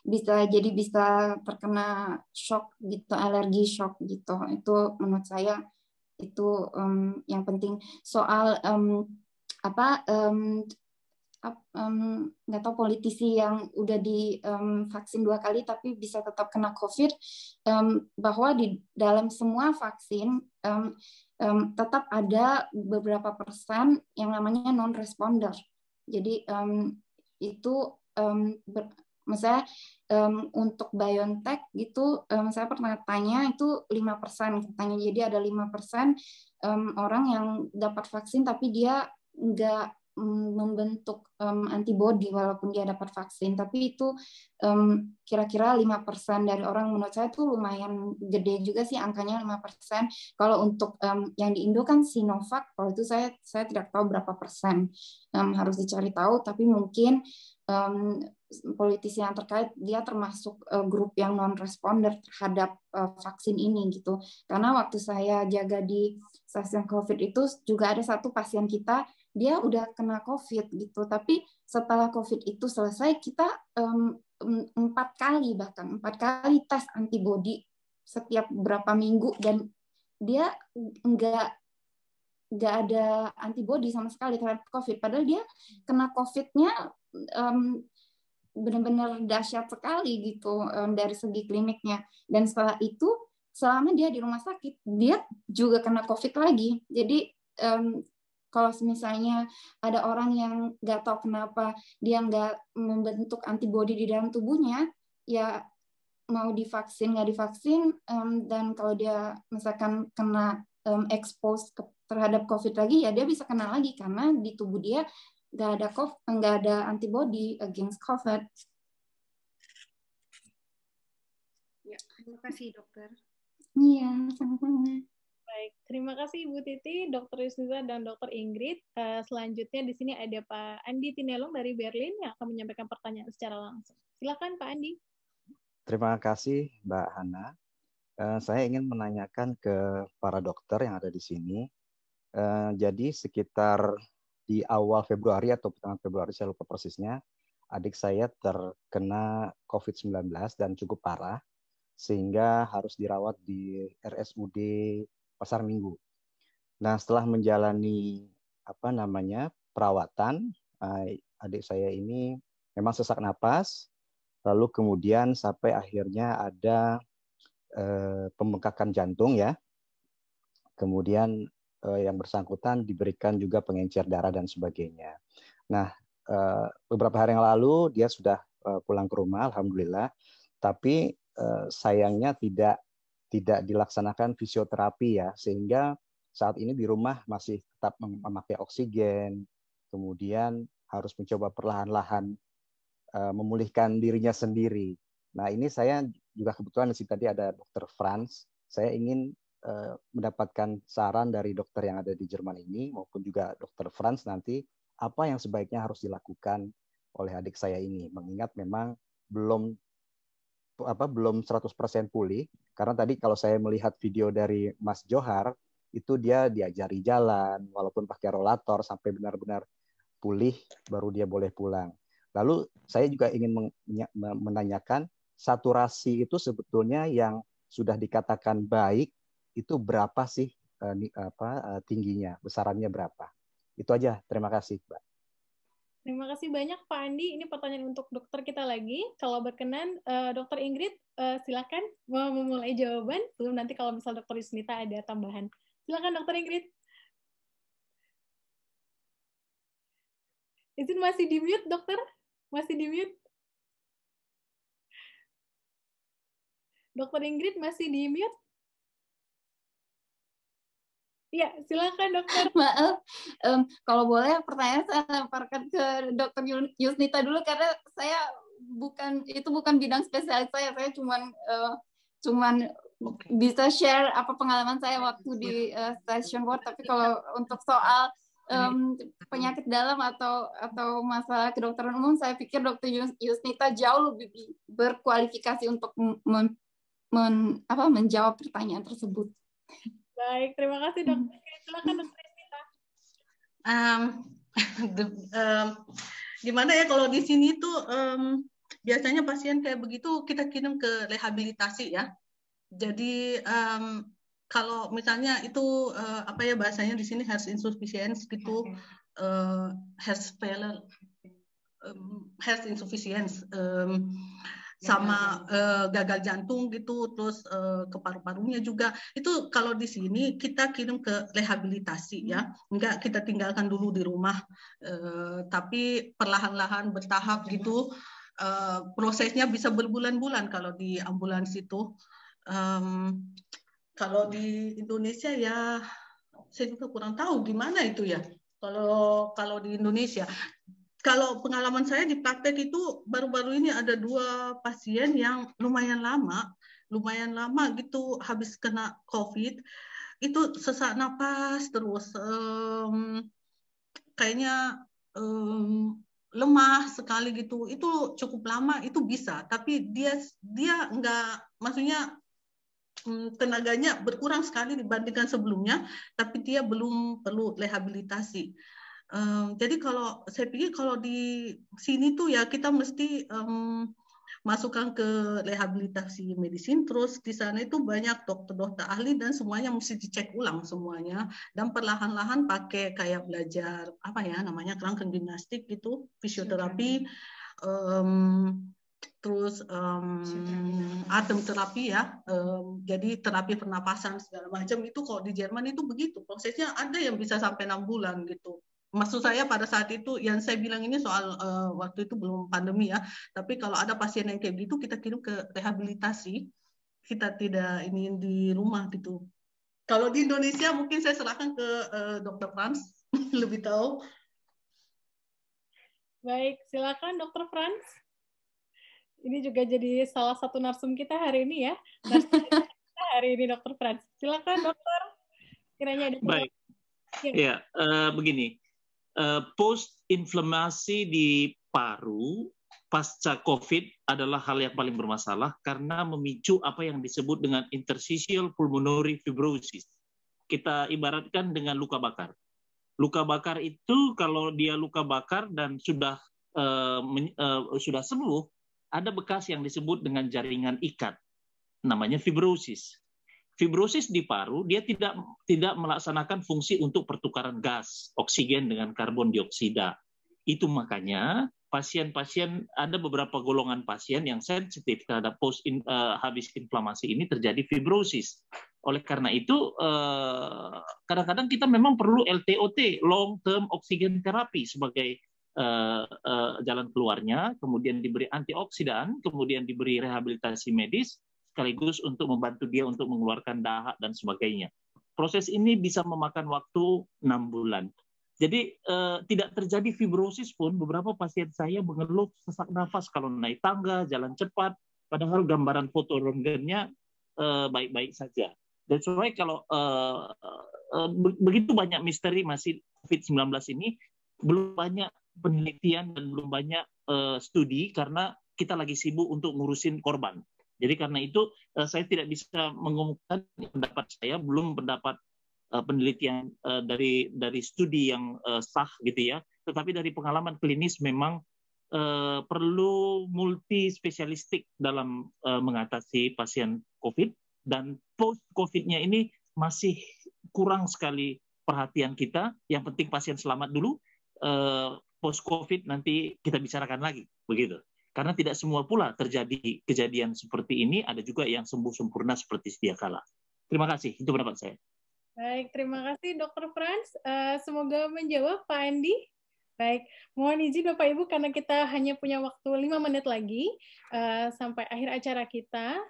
bisa terkena shock gitu, alergi shock gitu. Itu menurut saya itu yang penting. Soal nggak tahu politisi yang udah vaksin 2 kali tapi bisa tetap kena COVID, bahwa di dalam semua vaksin tetap ada beberapa persen yang namanya non-responder. Jadi itu misalnya untuk BioNTech gitu, saya pernah tanya itu 5% katanya. Jadi ada 5% orang yang dapat vaksin tapi dia nggak membentuk antibodi walaupun dia dapat vaksin. Tapi itu kira-kira 5% dari orang, menurut saya itu lumayan gede juga sih angkanya 5%. Kalau untuk yang di Indo kan Sinovac, kalau itu saya tidak tahu berapa persen, harus dicari tahu, tapi mungkin politisi yang terkait dia termasuk grup yang non-responder terhadap vaksin ini gitu. Karena waktu saya jaga di stasiun COVID itu juga ada satu pasien kita, dia udah kena COVID gitu, tapi setelah COVID itu selesai kita 4 kali tes antibodi setiap berapa minggu, dan dia nggak ada antibodi sama sekali terhadap COVID, padahal dia kena COVID-nya benar-benar dahsyat sekali gitu dari segi kliniknya. Dan setelah itu selama dia di rumah sakit dia juga kena COVID lagi. Jadi kalau misalnya ada orang yang nggak tahu kenapa dia nggak membentuk antibodi di dalam tubuhnya, ya mau divaksin nggak divaksin, dan kalau dia misalkan kena expose terhadap COVID lagi, ya dia bisa kena lagi karena di tubuh dia nggak ada antibody against COVID. Ya, terima kasih dokter. Iya, sama-sama. Baik, terima kasih Ibu Titi, Dr. Yusnita, dan Dr. Ingrid. Selanjutnya di sini ada Pak Andi Tinelong dari Berlin yang akan menyampaikan pertanyaan secara langsung. Silakan Pak Andi. Terima kasih Mbak Hana. Saya ingin menanyakan ke para dokter yang ada di sini. Jadi sekitar di awal Februari atau pertengahan Februari, saya lupa persisnya, adik saya terkena COVID-19 dan cukup parah, sehingga harus dirawat di RSUD Pasar Minggu. Nah, setelah menjalani perawatan, adik saya ini memang sesak napas, lalu kemudian sampai akhirnya ada pembengkakan jantung ya. Kemudian yang bersangkutan diberikan juga pengencer darah dan sebagainya. Nah, beberapa hari yang lalu dia sudah pulang ke rumah, alhamdulillah. Tapi sayangnya tidak dilaksanakan fisioterapi ya, sehingga saat ini di rumah masih tetap memakai oksigen, kemudian harus mencoba perlahan-lahan memulihkan dirinya sendiri. Nah, ini saya juga kebetulan di sini tadi ada Dr. Franz. Saya ingin mendapatkan saran dari dokter yang ada di Jerman ini maupun juga Dr. Franz nanti apa yang sebaiknya harus dilakukan oleh adik saya ini, mengingat memang belum 100% pulih, karena tadi kalau saya melihat video dari Mas Johar itu dia diajari jalan walaupun pakai rollator sampai benar-benar pulih baru dia boleh pulang. Lalu saya juga ingin menanyakan saturasi itu sebetulnya yang sudah dikatakan baik, itu berapa sih tingginya, besarannya berapa? Itu aja. Terima kasih, Mbak. Terima kasih banyak Pak Andi. Ini pertanyaan untuk dokter kita lagi. Kalau berkenan, Dokter Ingrid, silakan mau memulai jawaban. Belum nanti kalau misal Dokter Yusnita ada tambahan. Silakan Dokter Ingrid. Izin masih di mute, Dokter? Masih di mute? Dokter Ingrid masih di mute? Ya, silakan dokter. Maaf, kalau boleh pertanyaan saya lemparkan ke Dokter Yusnita dulu karena saya bukan bidang spesialis saya cuman bisa share apa pengalaman saya waktu di station board. Tapi kalau untuk soal penyakit dalam atau masalah kedokteran umum, saya pikir Dokter Yusnita jauh lebih berkualifikasi untuk menjawab pertanyaan tersebut. Baik, terima kasih dokter. Silakan Dokter Yusnita. Gimana ya kalau di sini tuh biasanya pasien kayak begitu kita kirim ke rehabilitasi ya. Jadi kalau misalnya itu apa ya bahasanya di sini heart insufficiency gitu, heart failure, heart insufficiency. Sama gagal jantung gitu, terus ke paru-parunya juga. Itu kalau di sini kita kirim ke rehabilitasi ya, enggak kita tinggalkan dulu di rumah, tapi perlahan-lahan bertahap gitu. Prosesnya bisa berbulan-bulan kalau di ambulans itu. Kalau di Indonesia ya, saya juga kurang tahu gimana itu ya. Kalau di Indonesia. Kalau pengalaman saya di praktek itu baru-baru ini ada 2 pasien yang lumayan lama gitu habis kena COVID, itu sesak napas terus kayaknya lemah sekali gitu. Itu cukup lama, itu bisa, tapi dia enggak, maksudnya tenaganya berkurang sekali dibandingkan sebelumnya, tapi dia belum perlu rehabilitasi. Jadi kalau saya pikir kalau di sini tuh ya kita mesti masukkan ke rehabilitasi medisin, terus di sana itu banyak dokter-dokter ahli dan semuanya mesti dicek ulang semuanya, dan perlahan-lahan pakai kayak belajar apa ya namanya kerangka gimnastik gitu, fisioterapi, terus atem terapi ya, jadi terapi pernapasan segala macam itu. Kalau di Jerman itu begitu prosesnya, ada yang bisa sampai 6 bulan gitu. Maksud saya pada saat itu yang saya bilang ini soal waktu itu belum pandemi ya, tapi kalau ada pasien yang kayak gitu kita kirim ke rehabilitasi, kita tidak ini di rumah gitu. Kalau di Indonesia mungkin saya serahkan ke Dr. Franz lebih tahu. Baik, silakan Dr. Franz. Ini juga jadi salah satu narsum kita hari ini ya. Narsum kita hari ini Dr. Franz. Silakan dokter. Kiranya ada. Baik. Ya, begini. Post inflamasi di paru pasca COVID adalah hal yang paling bermasalah karena memicu apa yang disebut dengan interstitial pulmonary fibrosis. Kita ibaratkan dengan luka bakar. Luka bakar itu kalau dia luka bakar dan sudah sembuh, ada bekas yang disebut dengan jaringan ikat, namanya fibrosis. Fibrosis di paru dia tidak melaksanakan fungsi untuk pertukaran gas oksigen dengan karbon dioksida. Itu makanya pasien-pasien, ada beberapa golongan pasien yang sensitif terhadap habis inflamasi ini terjadi fibrosis. Oleh karena itu kadang-kadang kita memang perlu LTOT, long term oxygen therapy, sebagai jalan keluarnya, kemudian diberi antioksidan, kemudian diberi rehabilitasi medis, sekaligus untuk membantu dia untuk mengeluarkan dahak dan sebagainya. Proses ini bisa memakan waktu 6 bulan. Jadi tidak terjadi fibrosis pun, beberapa pasien saya mengeluh sesak nafas kalau naik tangga, jalan cepat, padahal gambaran foto röntgennya baik-baik saja. Dan soalnya kalau begitu banyak misteri masih COVID-19 ini, belum banyak penelitian dan belum banyak studi karena kita lagi sibuk untuk ngurusin korban. Jadi karena itu saya tidak bisa mengumumkan pendapat saya, belum mendapat penelitian dari studi yang sah gitu ya. Tetapi dari pengalaman klinis memang perlu multi spesialistik dalam mengatasi pasien COVID, Dan post-COVID-nya ini masih kurang sekali perhatian kita. Yang penting pasien selamat dulu, post-COVID nanti kita bicarakan lagi, begitu. Karena tidak semua pula terjadi kejadian seperti ini, ada juga yang sembuh sempurna seperti sedia kala. Terima kasih, itu pendapat saya. Baik, terima kasih Dr. Frans. Semoga menjawab Pak Andi. Baik, mohon izin Bapak Ibu karena kita hanya punya waktu 5 menit lagi sampai akhir acara kita.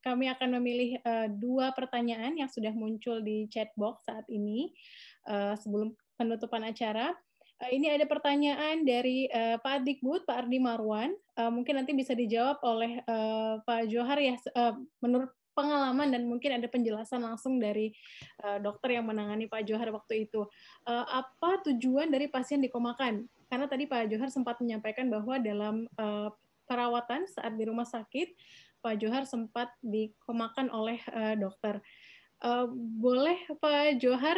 Kami akan memilih 2 pertanyaan yang sudah muncul di chat box saat ini sebelum penutupan acara. Ini ada pertanyaan dari Pak Adikbud, Pak Ardi Marwan. Mungkin nanti bisa dijawab oleh Pak Johar ya, menurut pengalaman dan mungkin ada penjelasan langsung dari dokter yang menangani Pak Johar waktu itu. Apa tujuan dari pasien dikomakan? Karena tadi Pak Johar sempat menyampaikan bahwa dalam perawatan saat di rumah sakit, Pak Johar sempat dikomakan oleh dokter. Boleh Pak Johar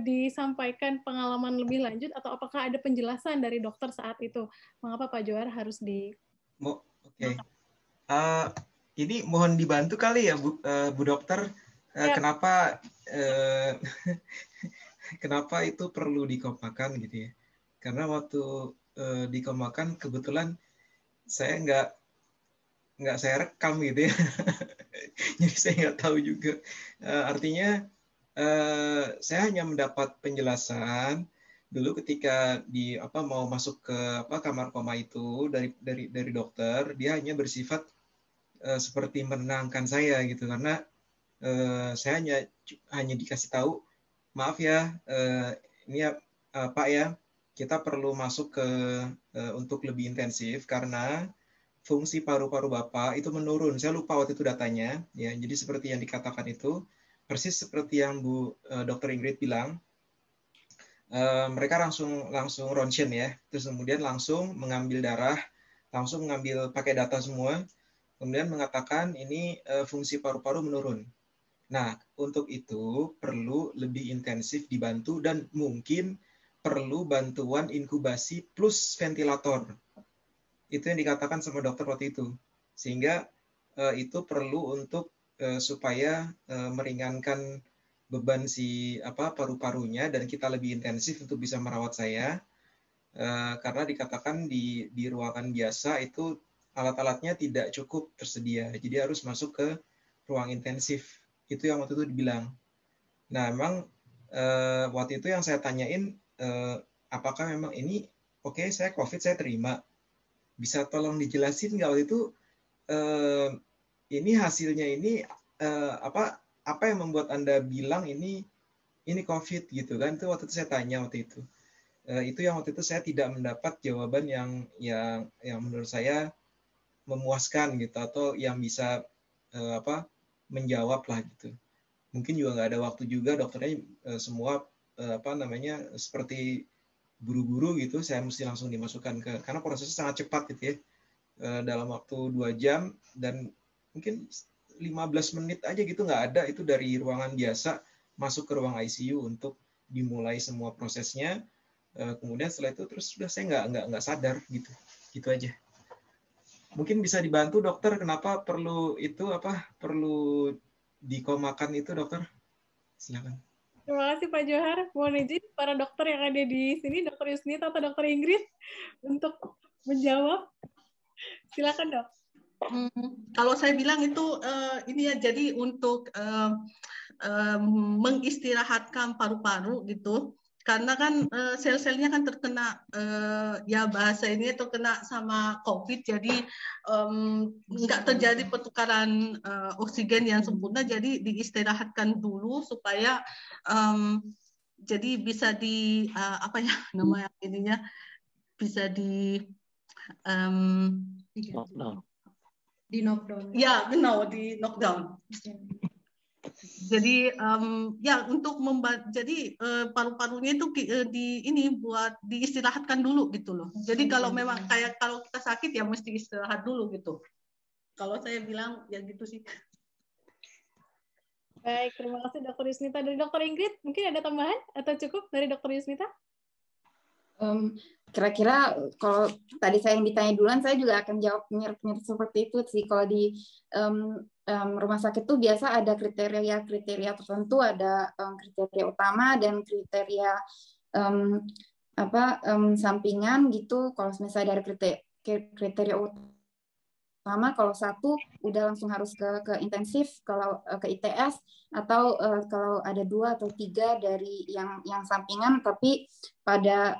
disampaikan pengalaman lebih lanjut atau apakah ada penjelasan dari dokter saat itu? Mengapa Pak Johar harus di... Oke. Ini mohon dibantu kali ya Bu Dokter, kenapa kenapa itu perlu dikomakan gitu ya? Karena waktu dikomakan kebetulan saya nggak saya rekam gitu ya, jadi saya nggak tahu juga. Artinya saya hanya mendapat penjelasan dulu ketika mau masuk ke kamar koma itu dari dokter, dia hanya bersifat seperti menenangkan saya gitu, karena saya hanya dikasih tahu, maaf ya, ini ya Pak ya, kita perlu masuk ke untuk lebih intensif karena fungsi paru-paru Bapak itu menurun. Saya lupa waktu itu datanya ya. Jadi seperti yang dikatakan itu persis seperti yang Bu Dr. Ingrid bilang. Mereka langsung ronsen ya. Terus kemudian langsung mengambil darah, langsung mengambil pakai data semua. Kemudian mengatakan ini fungsi paru-paru menurun. Nah, untuk itu perlu lebih intensif dibantu dan mungkin perlu bantuan inkubasi plus ventilator. Itu yang dikatakan sama dokter waktu itu. Sehingga itu perlu untuk supaya meringankan beban si paru-parunya dan kita lebih intensif untuk bisa merawat saya. Karena dikatakan di ruangan biasa itu alat-alatnya tidak cukup tersedia, jadi harus masuk ke ruang intensif. Itu yang waktu itu dibilang. Nah, memang waktu itu yang saya tanyain, apakah memang ini oke, saya COVID, saya terima. Bisa tolong dijelasin nggak waktu itu, ini hasilnya ini apa yang membuat Anda bilang ini COVID gitu kan? Itu waktu itu saya tanya waktu itu. Itu yang waktu itu saya tidak mendapat jawaban yang menurut saya memuaskan gitu, atau yang bisa menjawab lah gitu. Mungkin juga nggak ada waktu juga, dokternya semua seperti buru-buru gitu, saya mesti langsung dimasukkan karena prosesnya sangat cepat gitu ya, dalam waktu 2 jam dan mungkin 15 menit aja gitu, nggak ada itu dari ruangan biasa masuk ke ruang ICU untuk dimulai semua prosesnya. Kemudian setelah itu terus sudah saya nggak sadar gitu aja. Mungkin bisa dibantu dokter, kenapa perlu dikomakan itu dokter? Silakan. Terima kasih Pak Johar. Mohon izin para dokter yang ada di sini, Dr. Yusnita atau Dr. Ingrid, untuk menjawab. Silakan dok. Kalau saya bilang itu ini ya, jadi untuk mengistirahatkan paru-paru gitu. Karena kan sel-selnya kan terkena ya bahasa ini terkena sama COVID, jadi nggak terjadi pertukaran oksigen yang sempurna, jadi diistirahatkan dulu supaya jadi bisa di namanya ininya bisa di knockdown. Ya, genau, di knockdown. Jadi ya untuk jadi paru-parunya itu buat diistirahatkan dulu gitu loh. Jadi kalau memang kalau kita sakit ya mesti istirahat dulu gitu. Kalau saya bilang ya gitu sih. Baik, terima kasih Dr. Yusnita. Dari Dr. Ingrid, mungkin ada tambahan atau cukup dari Dr. Yusnita? Kira-kira kalau tadi saya yang ditanya duluan, saya juga akan jawab mirip-mirip seperti itu sih. Kalau di rumah sakit itu biasa ada kriteria tertentu, ada kriteria utama dan kriteria sampingan gitu. Kalau misalnya dari kriteria utama, kalau satu udah langsung harus ke intensif, kalau ke ITS, atau kalau ada 2 atau 3 dari yang sampingan, tapi pada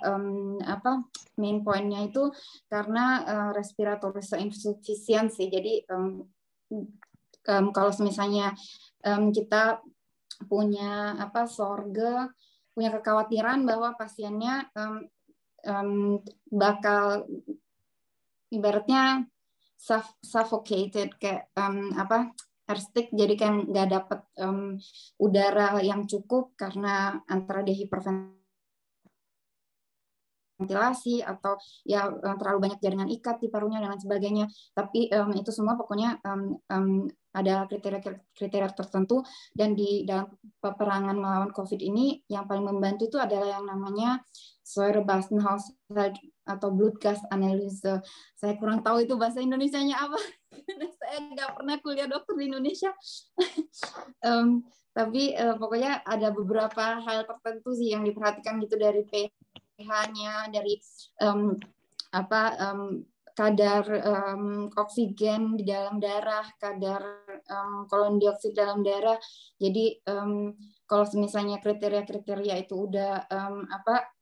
main pointnya itu karena respiratory insufficiency. Jadi kalau misalnya kita punya sorge, punya kekhawatiran bahwa pasiennya bakal ibaratnya suffocated, kayak air stick, jadi kan nggak dapat udara yang cukup karena antara dia hiperventilasi atau ya terlalu banyak jaringan ikat di parunya dan lain sebagainya. Tapi itu semua pokoknya ada kriteria tertentu, dan di dalam peperangan melawan COVID ini yang paling membantu itu adalah yang namanya Säurebasenhaushalt atau blood gas analysis. Saya kurang tahu itu bahasa Indonesianya apa, karena saya nggak pernah kuliah dokter di Indonesia. Tapi pokoknya ada beberapa hal tertentu sih yang diperhatikan gitu, dari pH-nya, dari kadar oksigen di dalam darah, kadar kolon dioksida dalam darah. Jadi kalau misalnya kriteria itu udah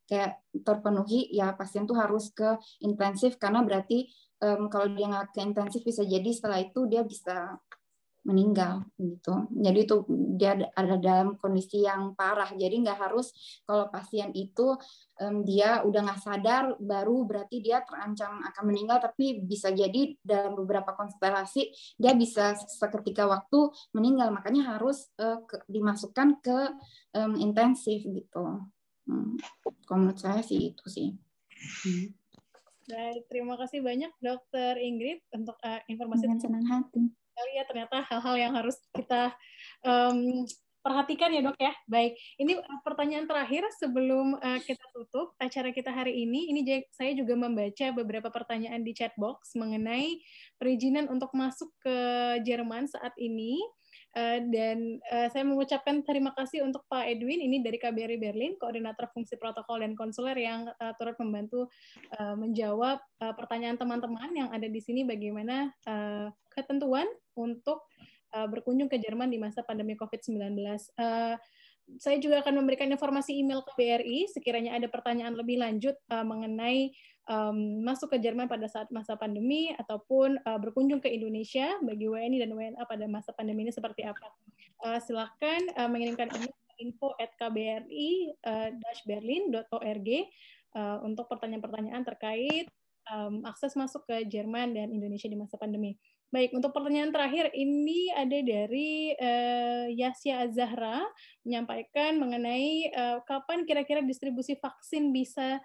kayak terpenuhi, ya pasien tuh harus ke intensif, karena berarti kalau dia nggak ke intensif bisa jadi setelah itu dia bisa meninggal gitu. Jadi itu dia ada dalam kondisi yang parah. Jadi nggak harus kalau pasien itu dia udah nggak sadar baru berarti dia terancam akan meninggal, tapi bisa jadi dalam beberapa konstelasi dia bisa seketika waktu meninggal. Makanya harus dimasukkan ke intensif gitu. Kalau menurut saya sih itu sih. Baik, terima kasih banyak Dokter Ingrid untuk informasi. Dengan senang hati. Ya, ternyata hal-hal yang harus kita perhatikan ya dok ya. Baik, ini pertanyaan terakhir sebelum kita tutup acara kita hari ini. Ini saya juga membaca beberapa pertanyaan di chat box mengenai perizinan untuk masuk ke Jerman saat ini. Dan saya mengucapkan terima kasih untuk Pak Edwin, ini dari KBRI Berlin, Koordinator Fungsi Protokol dan Konsuler, yang turut membantu menjawab pertanyaan teman-teman yang ada di sini, bagaimana ketentuan untuk berkunjung ke Jerman di masa pandemi COVID-19. Saya juga akan memberikan informasi email ke BRI sekiranya ada pertanyaan lebih lanjut mengenai masuk ke Jerman pada saat masa pandemi ataupun berkunjung ke Indonesia bagi WNI dan WNA pada masa pandemi ini seperti apa. Silakan mengirimkan email info@kbri-berlin.org untuk pertanyaan-pertanyaan terkait akses masuk ke Jerman dan Indonesia di masa pandemi. Baik, untuk pertanyaan terakhir ini ada dari Yasya Azahra menyampaikan mengenai kapan kira-kira distribusi vaksin bisa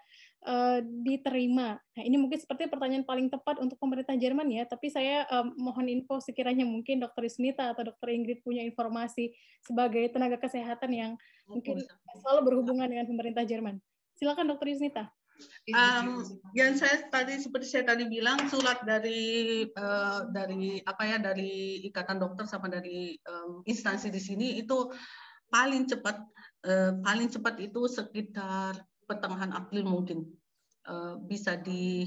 diterima. Nah, ini mungkin seperti pertanyaan paling tepat untuk pemerintah Jerman ya, tapi saya mohon info sekiranya mungkin Dr. Yusnita atau Dr. Ingrid punya informasi sebagai tenaga kesehatan yang mungkin selalu berhubungan dengan pemerintah Jerman. Silakan Dr. Yusnita. Yang seperti saya tadi bilang, surat dari Ikatan Dokter sama dari instansi di sini itu paling cepat itu sekitar pertengahan April mungkin bisa di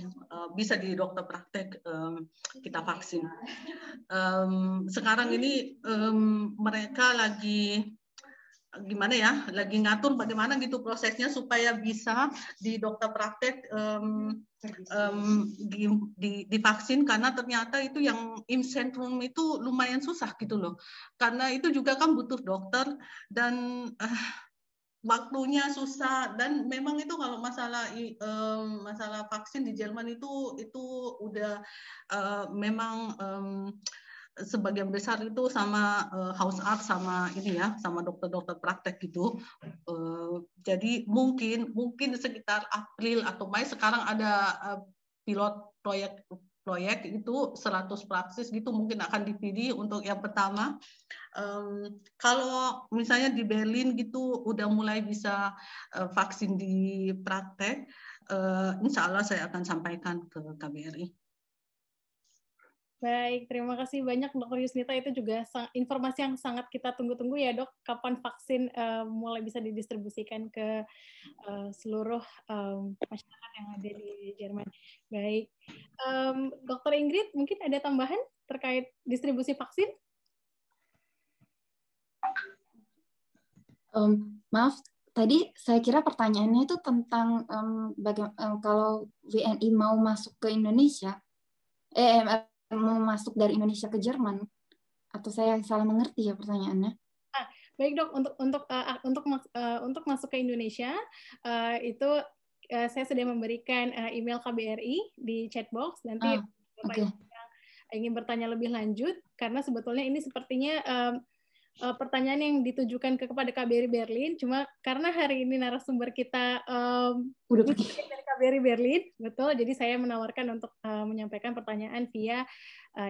dokter praktek kita vaksin. Sekarang ini mereka lagi lagi ngatur bagaimana gitu prosesnya supaya bisa di dokter praktek divaksin, karena ternyata itu yang insentrum itu lumayan susah gitu loh, karena itu juga kan butuh dokter dan waktunya susah, dan memang itu kalau masalah vaksin di Jerman itu udah memang sebagian besar itu sama Hausarzt sama sama dokter-dokter praktek gitu. Jadi mungkin sekitar April atau Mei sekarang ada pilot proyek itu 100 praksis gitu mungkin akan dipilih untuk yang pertama. Kalau misalnya di Berlin gitu udah mulai bisa vaksin di praktek, insya Allah saya akan sampaikan ke KBRI. Baik, terima kasih banyak Dr. Yusnita. Itu juga informasi yang sangat kita tunggu-tunggu ya dok, kapan vaksin mulai bisa didistribusikan ke seluruh masyarakat yang ada di Jerman. Baik, Dr. Ingrid, mungkin ada tambahan terkait distribusi vaksin? Maaf, tadi saya kira pertanyaannya itu tentang kalau WNI mau masuk ke Indonesia, mau masuk dari Indonesia ke Jerman, atau saya salah mengerti ya pertanyaannya? Baik dok, untuk masuk ke Indonesia itu saya sudah memberikan email KBRI di chatbox. Nanti Bapak Ibu yang ingin bertanya lebih lanjut, karena sebetulnya ini sepertinya pertanyaan yang ditujukan kepada KBRI Berlin, cuma karena hari ini narasumber kita udah pergi dari KBRI Berlin, betul, jadi saya menawarkan untuk menyampaikan pertanyaan via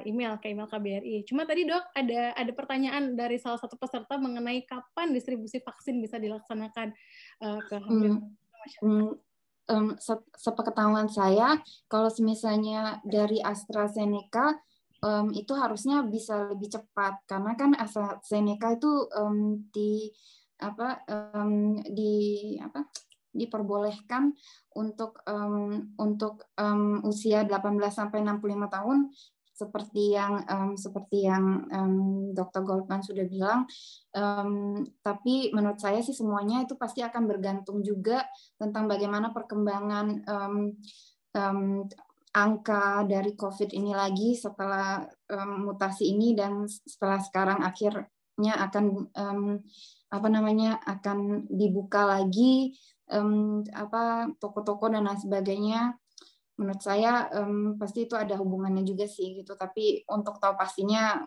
email ke email KBRI. Cuma tadi dok, ada pertanyaan dari salah satu peserta mengenai kapan distribusi vaksin bisa dilaksanakan ke hampir masyarakat. Sepengetahuan saya, kalau misalnya dari AstraZeneca, itu harusnya bisa lebih cepat, karena kan AstraZeneca itu diperbolehkan untuk usia 18 sampai 65 tahun, seperti yang Dr. Goldman sudah bilang. Tapi menurut saya sih semuanya itu pasti akan bergantung juga tentang bagaimana perkembangan angka dari COVID ini lagi setelah mutasi ini, dan setelah sekarang akhirnya akan akan dibuka lagi toko-toko dan lain sebagainya. Menurut saya pasti itu ada hubungannya juga sih gitu. Tapi untuk tahu pastinya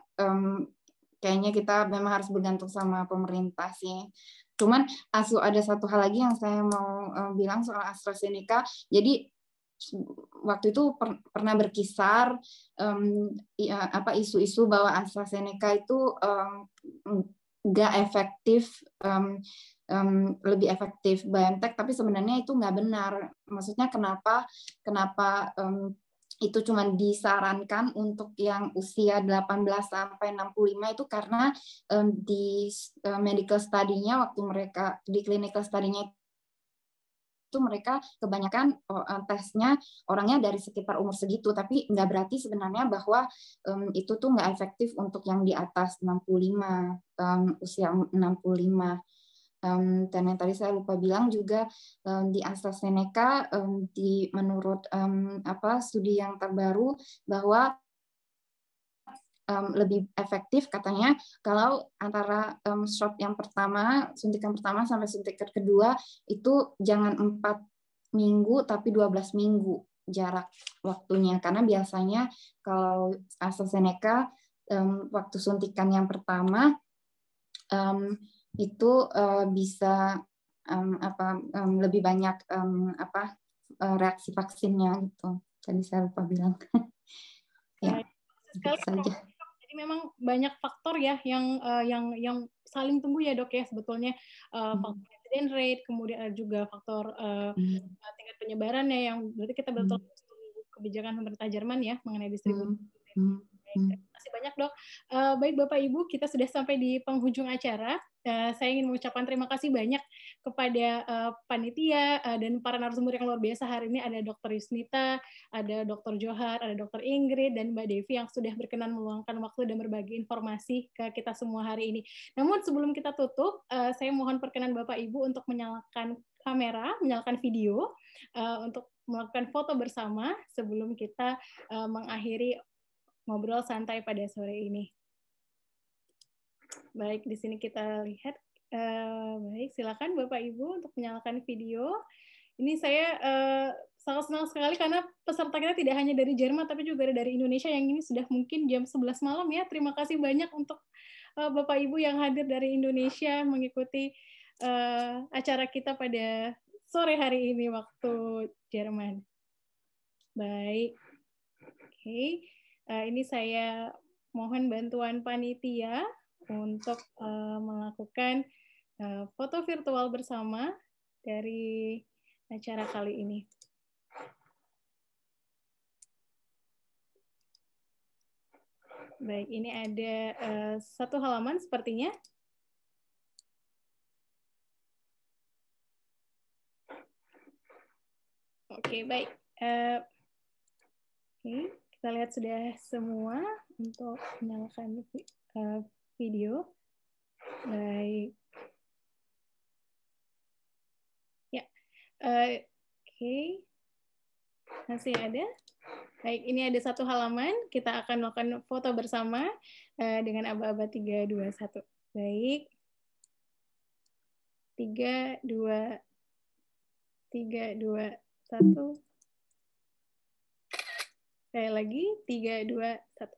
kayaknya kita memang harus bergantung sama pemerintah sih. Cuman ada satu hal lagi yang saya mau bilang soal AstraZeneca. Jadi waktu itu pernah berkisar isu-isu bahwa AstraZeneca itu nggak efektif, lebih efektif BioNTech, tapi sebenarnya itu nggak benar. Maksudnya kenapa itu cuma disarankan untuk yang usia 18 sampai 65 itu karena di medical study-nya, waktu mereka di clinical study-nya itu mereka kebanyakan tesnya orangnya dari sekitar umur segitu, tapi nggak berarti sebenarnya bahwa itu tuh nggak efektif untuk yang di atas 65, usia 65. Dan yang tadi saya lupa bilang juga di AstraZeneca, menurut studi yang terbaru bahwa lebih efektif katanya kalau antara shot yang pertama, suntikan pertama sampai suntikan kedua itu jangan 4 minggu tapi 12 minggu jarak waktunya, karena biasanya kalau AstraZeneca waktu suntikan yang pertama itu bisa lebih banyak reaksi vaksinnya gitu. Tadi saya lupa bilang. Ya, itu saja. Jadi memang banyak faktor ya yang saling tunggu ya dok ya sebetulnya, faktor incident rate, kemudian ada juga faktor tingkat penyebarannya yang berarti kita betul tunggu kebijakan pemerintah Jerman ya mengenai distribusi. Terima kasih banyak dok. Baik Bapak Ibu, kita sudah sampai di penghujung acara. Saya ingin mengucapkan terima kasih banyak kepada panitia dan para narasumber yang luar biasa hari ini. Ada Dr. Yusnita, ada Dr. Johar, ada Dr. Ingrid, dan Mbak Devi yang sudah berkenan meluangkan waktu dan berbagi informasi ke kita semua hari ini. Namun sebelum kita tutup, saya mohon perkenan Bapak Ibu untuk menyalakan kamera, menyalakan video, untuk melakukan foto bersama sebelum kita mengakhiri ngobrol santai pada sore ini. Baik, di sini kita lihat. Baik, silakan Bapak Ibu untuk menyalakan video. Ini saya sangat senang sekali karena peserta kita tidak hanya dari Jerman, tapi juga dari Indonesia yang ini sudah mungkin jam 11 malam ya. Terima kasih banyak untuk Bapak Ibu yang hadir dari Indonesia mengikuti acara kita pada sore hari ini waktu Jerman. Baik, oke. Ini saya mohon bantuan panitia untuk melakukan foto virtual bersama dari acara kali ini. Baik, ini ada satu halaman sepertinya. Oke, baik. Oke, kita lihat sudah semua untuk menyalakan video. Baik. Ya, oke. Masih ada? Baik, ini ada satu halaman. Kita akan melakukan foto bersama dengan aba-aba 3, 2, 1. Baik. 3, 2, 1. Sekali lagi, 3, 2, 1.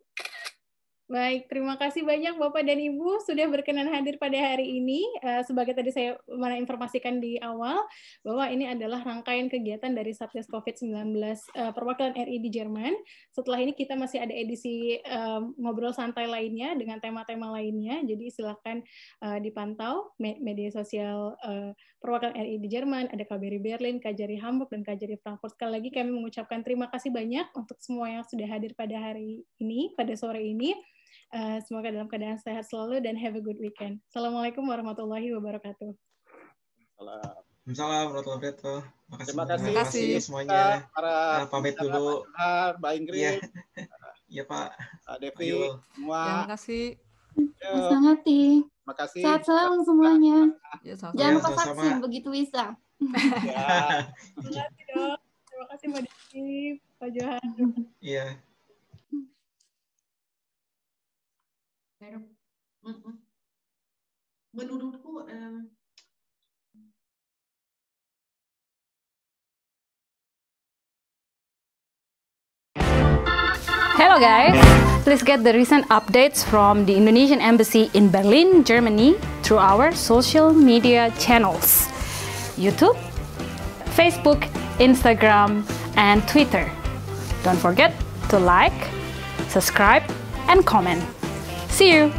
Baik, terima kasih banyak Bapak dan Ibu sudah berkenan hadir pada hari ini. Sebagai tadi saya informasikan di awal, bahwa ini adalah rangkaian kegiatan dari Satgas COVID-19 perwakilan RI di Jerman. Setelah ini kita masih ada edisi ngobrol santai lainnya dengan tema-tema lainnya, jadi silakan dipantau media sosial perwakilan RI di Jerman, ada KBRI Berlin, KJRI Hamburg, dan KJRI Frankfurt. Sekali lagi kami mengucapkan terima kasih banyak untuk semua yang sudah hadir pada hari ini, pada sore ini. Semoga dalam keadaan sehat selalu dan have a good weekend. Assalamualaikum warahmatullahi wabarakatuh. Waalaikumsalam warahmatullahi wabarakatuh. Terima kasih semuanya. Pamit dulu. Mbak Ingrid. Iya Pak. Pak Devi. Semua. Terima kasih. Mas Hati. Terima kasih. Sehat selalu semuanya. Ya, jangan lupa vaksin begitu bisa. Ya. Terima kasih dok. Terima kasih Mbak Devi, Pak Johan. Iya. Menurutku Hello guys, please get the recent updates from the Indonesian Embassy in Berlin, Germany through our social media channels, YouTube, Facebook, Instagram, and Twitter. Don't forget to like, subscribe, and comment. See you!